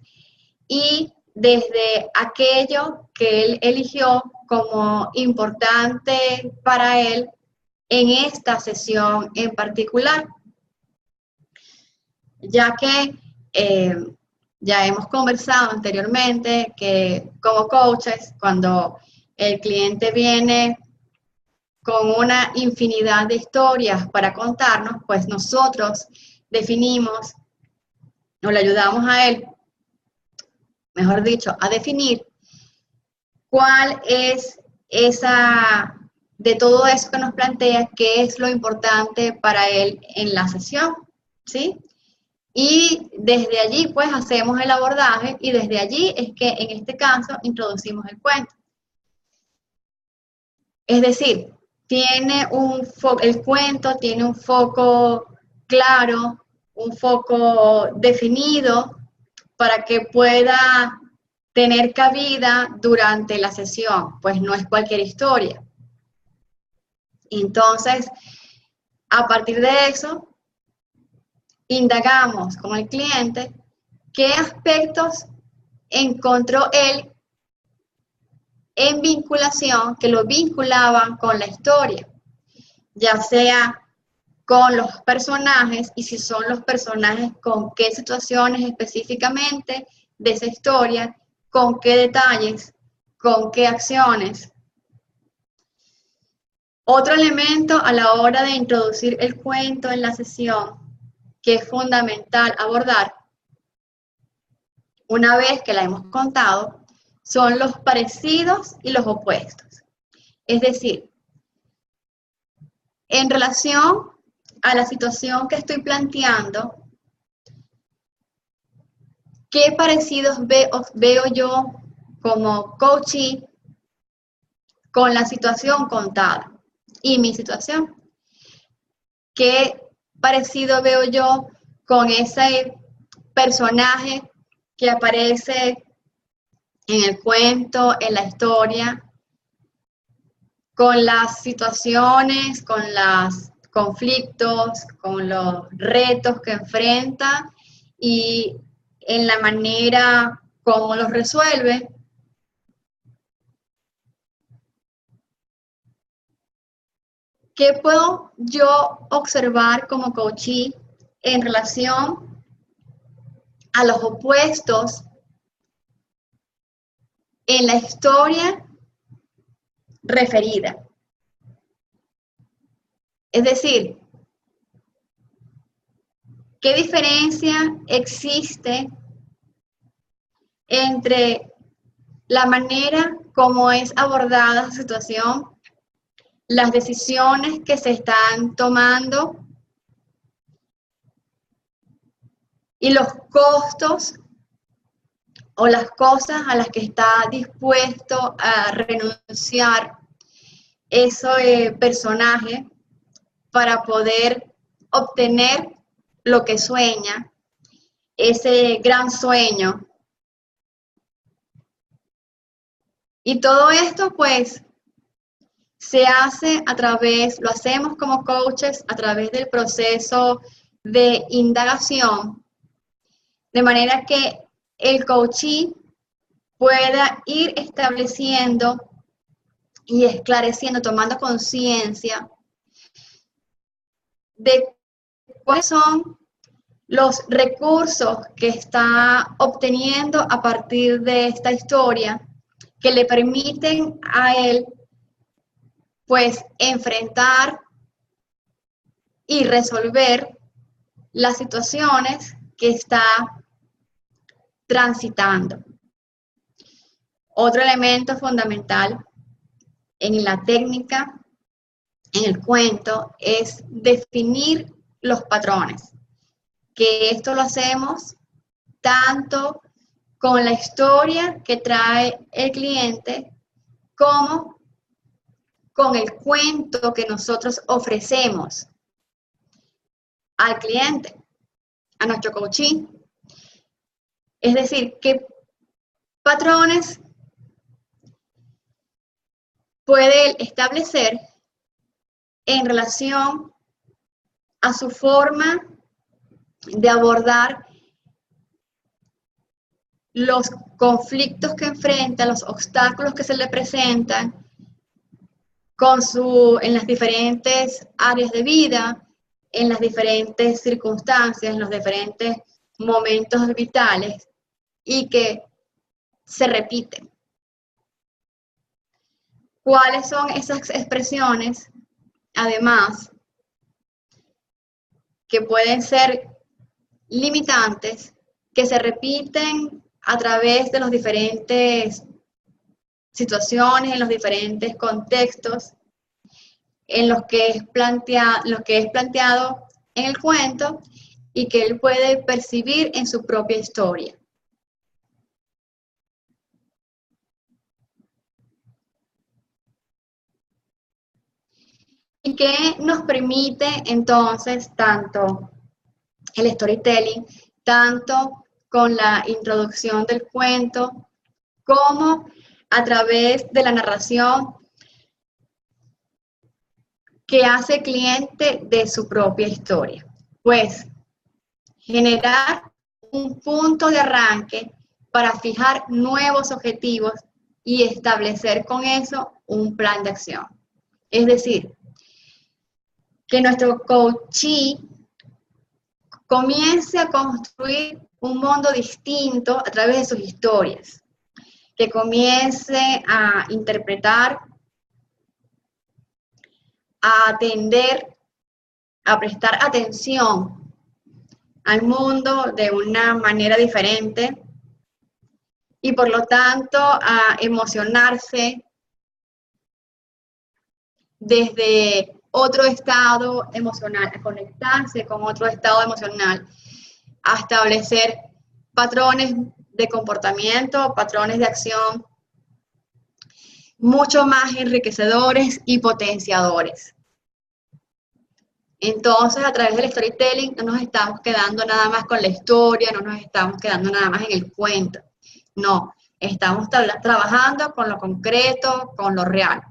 y desde aquello que él eligió como importante para él en esta sesión en particular, ya que ya hemos conversado anteriormente que como coaches, cuando el cliente viene con una infinidad de historias para contarnos, pues nosotros definimos o le ayudamos a él, mejor dicho, a definir cuál es esa, de todo eso que nos plantea, qué es lo importante para él en la sesión, ¿sí? Y desde allí, pues, hacemos el abordaje y desde allí es que, en este caso, introducimos el cuento. Es decir, el cuento tiene un foco claro, un foco definido para que pueda tener cabida durante la sesión, pues no es cualquier historia. Entonces, a partir de eso, indagamos con el cliente qué aspectos encontró él en vinculación, que lo vinculaban con la historia, ya sea con los personajes, y si son los personajes, con qué situaciones específicamente de esa historia, con qué detalles, con qué acciones. Otro elemento a la hora de introducir el cuento en la sesión, que es fundamental abordar, una vez que la hemos contado, son los parecidos y los opuestos. Es decir, en relación a la situación que estoy planteando, ¿qué parecidos veo yo como coachee con la situación contada y mi situación? ¿Qué parecido veo yo con ese personaje que aparece en el cuento, en la historia, con las situaciones, con los conflictos, con los retos que enfrenta y en la manera como los resuelve? ¿Qué puedo yo observar como coachee en relación a los opuestos en la historia referida? Es decir, ¿qué diferencia existe entre la manera como es abordada la situación, las decisiones que se están tomando y los costos o las cosas a las que está dispuesto a renunciar ese personaje para poder obtener lo que sueña, ese gran sueño. Y todo esto, pues, se hace lo hacemos como coaches a través del proceso de indagación, de manera que el coachee pueda ir estableciendo y esclareciendo, tomando conciencia de cuáles son los recursos que está obteniendo a partir de esta historia que le permiten a él, pues, enfrentar y resolver las situaciones que está transitando. Otro elemento fundamental en la técnica, en el cuento, es definir los patrones, que esto lo hacemos tanto con la historia que trae el cliente como con el cuento que nosotros ofrecemos al cliente, a nuestro coachee. Es decir, qué patrones puede establecer en relación a su forma de abordar los conflictos que enfrenta, los obstáculos que se le presentan en las diferentes áreas de vida, en las diferentes circunstancias, en los diferentes momentos vitales y que se repiten. ¿Cuáles son esas expresiones, además, que pueden ser limitantes, que se repiten a través de las diferentes situaciones, en los diferentes contextos en los que es planteado en el cuento y que él puede percibir en su propia historia? ¿Y qué nos permite entonces tanto el storytelling, tanto con la introducción del cuento, como a través de la narración que hace el cliente de su propia historia? Pues generar un punto de arranque para fijar nuevos objetivos y establecer con eso un plan de acción. Es decir, que nuestro coachee comience a construir un mundo distinto a través de sus historias, que comience a interpretar, a atender, a prestar atención al mundo de una manera diferente y por lo tanto a emocionarse desde otro estado emocional, a conectarse con otro estado emocional, a establecer patrones de comportamiento, patrones de acción mucho más enriquecedores y potenciadores. Entonces, a través del storytelling no nos estamos quedando nada más con la historia, no nos estamos quedando nada más en el cuento. No, estamos trabajando con lo concreto, con lo real.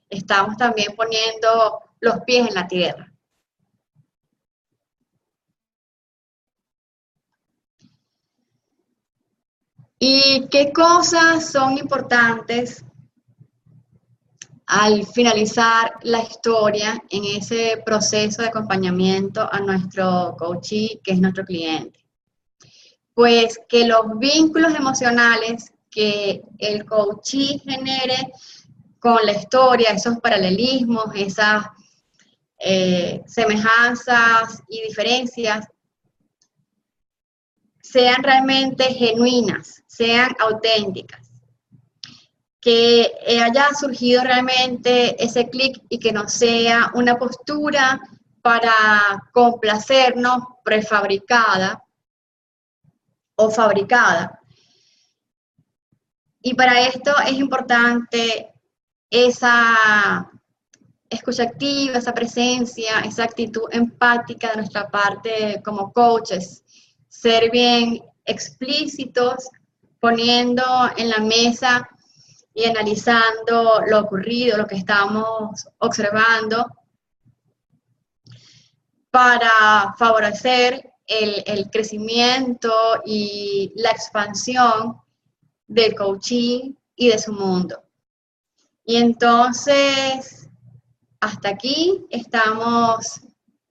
Estamos también poniendo los pies en la tierra. ¿Y qué cosas son importantes al finalizar la historia en ese proceso de acompañamiento a nuestro coachee, que es nuestro cliente? Pues que los vínculos emocionales que el coachee genere con la historia, esos paralelismos, esas semejanzas y diferencias, sean realmente genuinas, sean auténticas, que haya surgido realmente ese clic y que no sea una postura para complacernos, prefabricada o fabricada. Y para esto es importante esa escucha activa, esa presencia, esa actitud empática de nuestra parte como coaches, ser bien explícitos, poniendo en la mesa y analizando lo ocurrido, lo que estamos observando, para favorecer el crecimiento y la expansión del coaching y de su mundo. Y entonces, hasta aquí estamos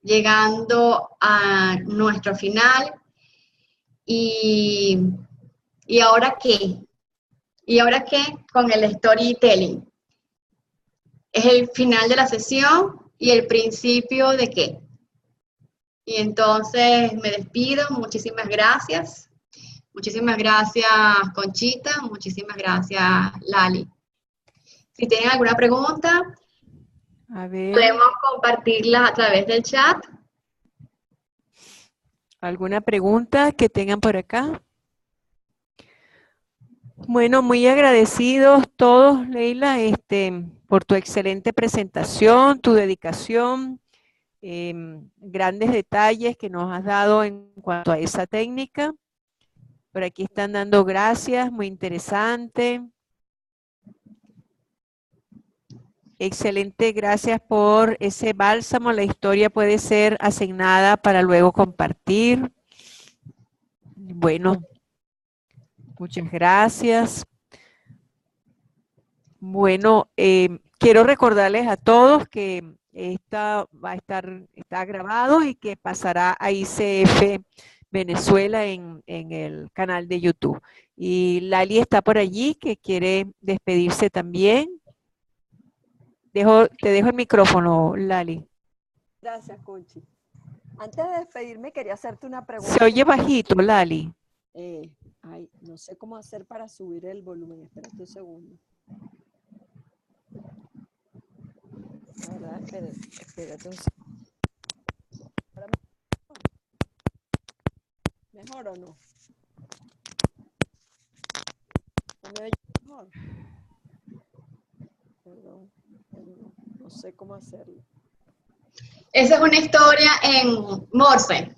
llegando a nuestro final. ¿Y ahora qué? ¿Y ahora qué con el storytelling? Es el final de la sesión y el principio de qué. Y entonces me despido. Muchísimas gracias. Muchísimas gracias, Conchita. Muchísimas gracias, Lali. Si tienen alguna pregunta, A ver, podemos compartirla a través del chat. ¿alguna pregunta que tengan por acá? Bueno, muy agradecidos todos, Leila, por tu excelente presentación, tu dedicación, grandes detalles que nos has dado en cuanto a esa técnica. Por aquí están dando gracias, muy interesante. Excelente, gracias por ese bálsamo. La historia puede ser asignada para luego compartir. Bueno, muchas gracias. Bueno, quiero recordarles a todos que está grabado y que pasará a ICF Venezuela en el canal de YouTube. Y Lali está por allí, que quiere despedirse también. Te dejo el micrófono, Lali. Gracias, Conchi. Antes de despedirme, quería hacerte una pregunta. Se oye bajito, Lali. Ay, no sé cómo hacer para subir el volumen. Espérate un segundo. La verdad, espérate un segundo. ¿Mejor o no? ¿No me oyes mejor? Perdón, no sé cómo hacerlo. Esa es una historia en Morse.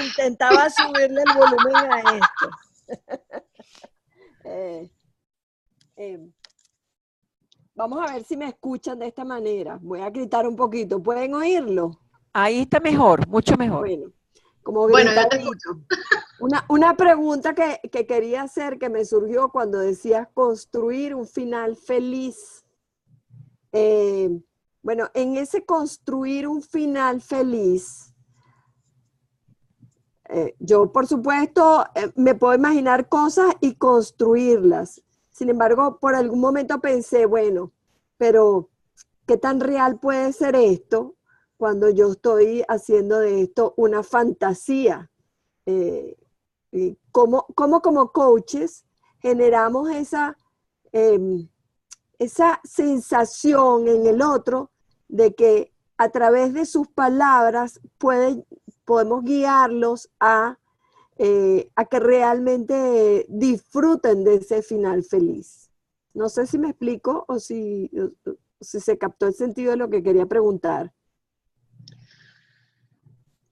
Intentaba subirle el volumen a esto. Vamos a ver si me escuchan de esta manera. Voy a gritar un poquito. ¿Pueden oírlo? Ahí está mejor, mucho mejor. Bueno, como Bueno, grita yo te escucho. Una pregunta que quería hacer, que me surgió cuando decías construir un final feliz. Bueno, en ese construir un final feliz, yo por supuesto me puedo imaginar cosas y construirlas. Sin embargo, por algún momento pensé, bueno, pero ¿qué tan real puede ser esto cuando yo estoy haciendo de esto una fantasía? ¿Cómo como coaches generamos esa sensación en el otro de que a través de sus palabras podemos guiarlos a que realmente disfruten de ese final feliz? No sé si me explico o si se captó el sentido de lo que quería preguntar.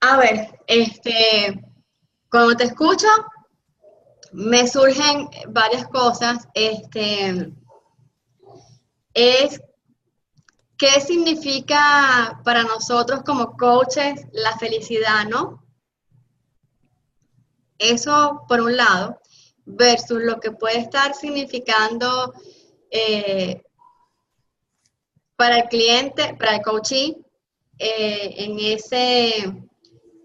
A ver, cuando te escucho, me surgen varias cosas. ¿Qué significa para nosotros como coaches la felicidad, no? Eso por un lado, versus lo que puede estar significando para el cliente, para el coachee, en ese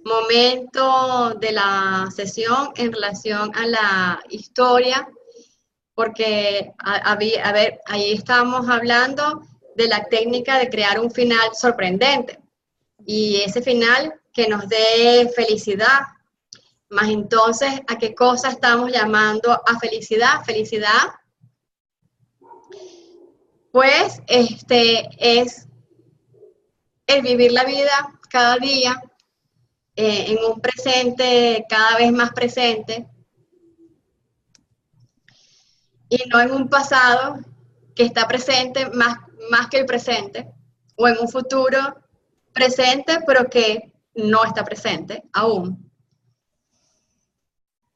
momento de la sesión en relación a la historia, porque, a ver, ahí estamos hablando de la técnica de crear un final sorprendente, y ese final que nos dé felicidad. Más entonces, ¿a qué cosa estamos llamando a felicidad? Felicidad, pues, es el vivir la vida cada día en un presente cada vez más presente y no en un pasado que está presente más que el presente, o en un futuro presente pero que no está presente aún.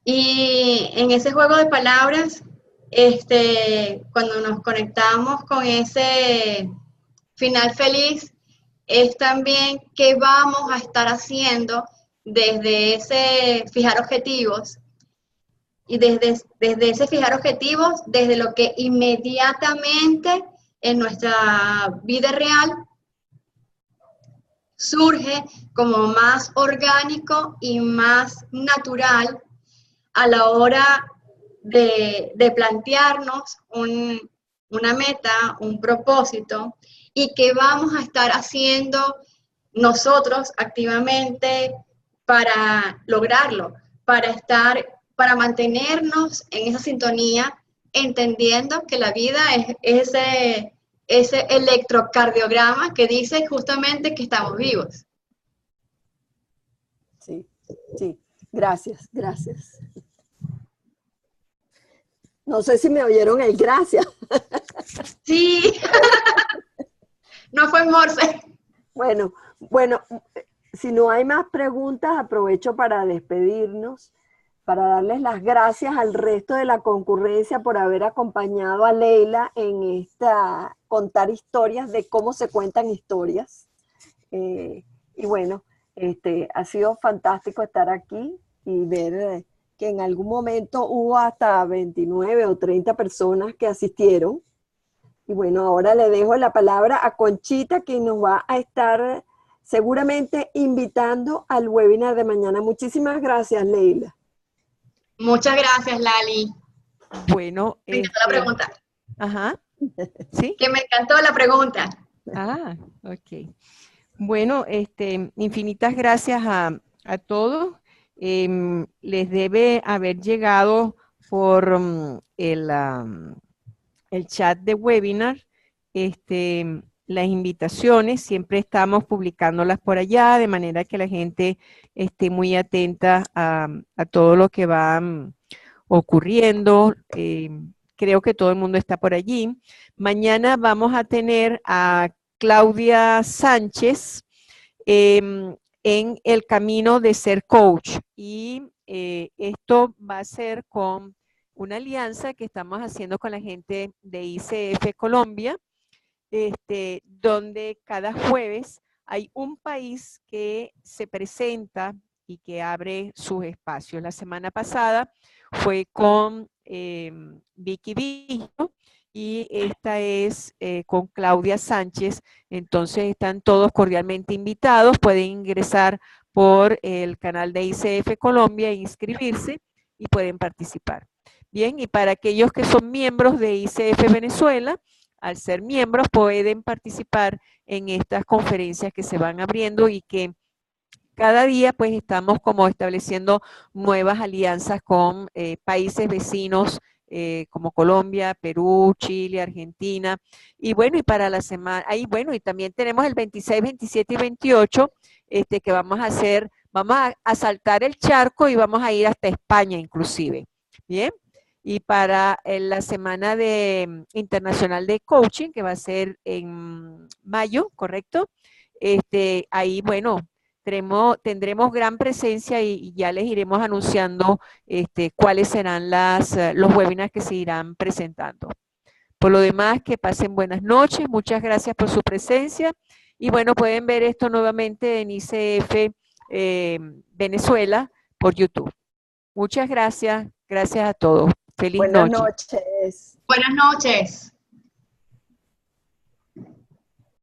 Y en ese juego de palabras, cuando nos conectamos con ese final feliz, es también qué vamos a estar haciendo desde ese fijar objetivos. Y desde ese fijar objetivos, desde lo que inmediatamente en nuestra vida real surge como más orgánico y más natural a la hora de plantearnos una meta, un propósito, y qué vamos a estar haciendo nosotros activamente para lograrlo, para mantenernos en esa sintonía, entendiendo que la vida es ese electrocardiograma que dice justamente que estamos vivos. Sí, sí. Gracias, gracias. No sé si me oyeron el gracias. Sí, no fue en Morse. Bueno, si no hay más preguntas, aprovecho para despedirnos, para darles las gracias al resto de la concurrencia por haber acompañado a Leila en esta contar historias de cómo se cuentan historias. Y bueno, ha sido fantástico estar aquí y ver que en algún momento hubo hasta 29 o 30 personas que asistieron. Y bueno, ahora le dejo la palabra a Conchita, que nos va a estar seguramente invitando al webinar de mañana. Muchísimas gracias, Leila. Muchas gracias, Lali. Bueno, Me encantó la pregunta. Ajá. ¿Sí? Que me encantó la pregunta. Ah, ok. Bueno, infinitas gracias a todos. Les debe haber llegado por el chat de webinar, las invitaciones, siempre estamos publicándolas por allá, de manera que la gente esté muy atenta a todo lo que va ocurriendo. Creo que todo el mundo está por allí. Mañana vamos a tener a Claudia Sánchez en el camino de ser coach, y esto va a ser con una alianza que estamos haciendo con la gente de ICF Colombia, donde cada jueves hay un país que se presenta y que abre sus espacios. La semana pasada fue con Vicky Vigio, y esta es con Claudia Sánchez. Entonces están todos cordialmente invitados, pueden ingresar por el canal de ICF Colombia e inscribirse y pueden participar. Bien, y para aquellos que son miembros de ICF Venezuela, al ser miembros pueden participar en estas conferencias que se van abriendo y que cada día pues estamos como estableciendo nuevas alianzas con países vecinos como Colombia, Perú, Chile, Argentina. Y bueno, y para la semana, ahí bueno, y también tenemos el 26, 27 y 28, que vamos a hacer, vamos a saltar el charco y vamos a ir hasta España inclusive. Bien. Y para la semana internacional de coaching, que va a ser en mayo, ¿correcto? Ahí, bueno, tendremos gran presencia y ya les iremos anunciando cuáles serán los webinars que se irán presentando. Por lo demás, que pasen buenas noches. Muchas gracias por su presencia. Y bueno, pueden ver esto nuevamente en ICF Venezuela por YouTube. Muchas gracias. Gracias a todos. Feliz noche. Buenas noches. Buenas noches.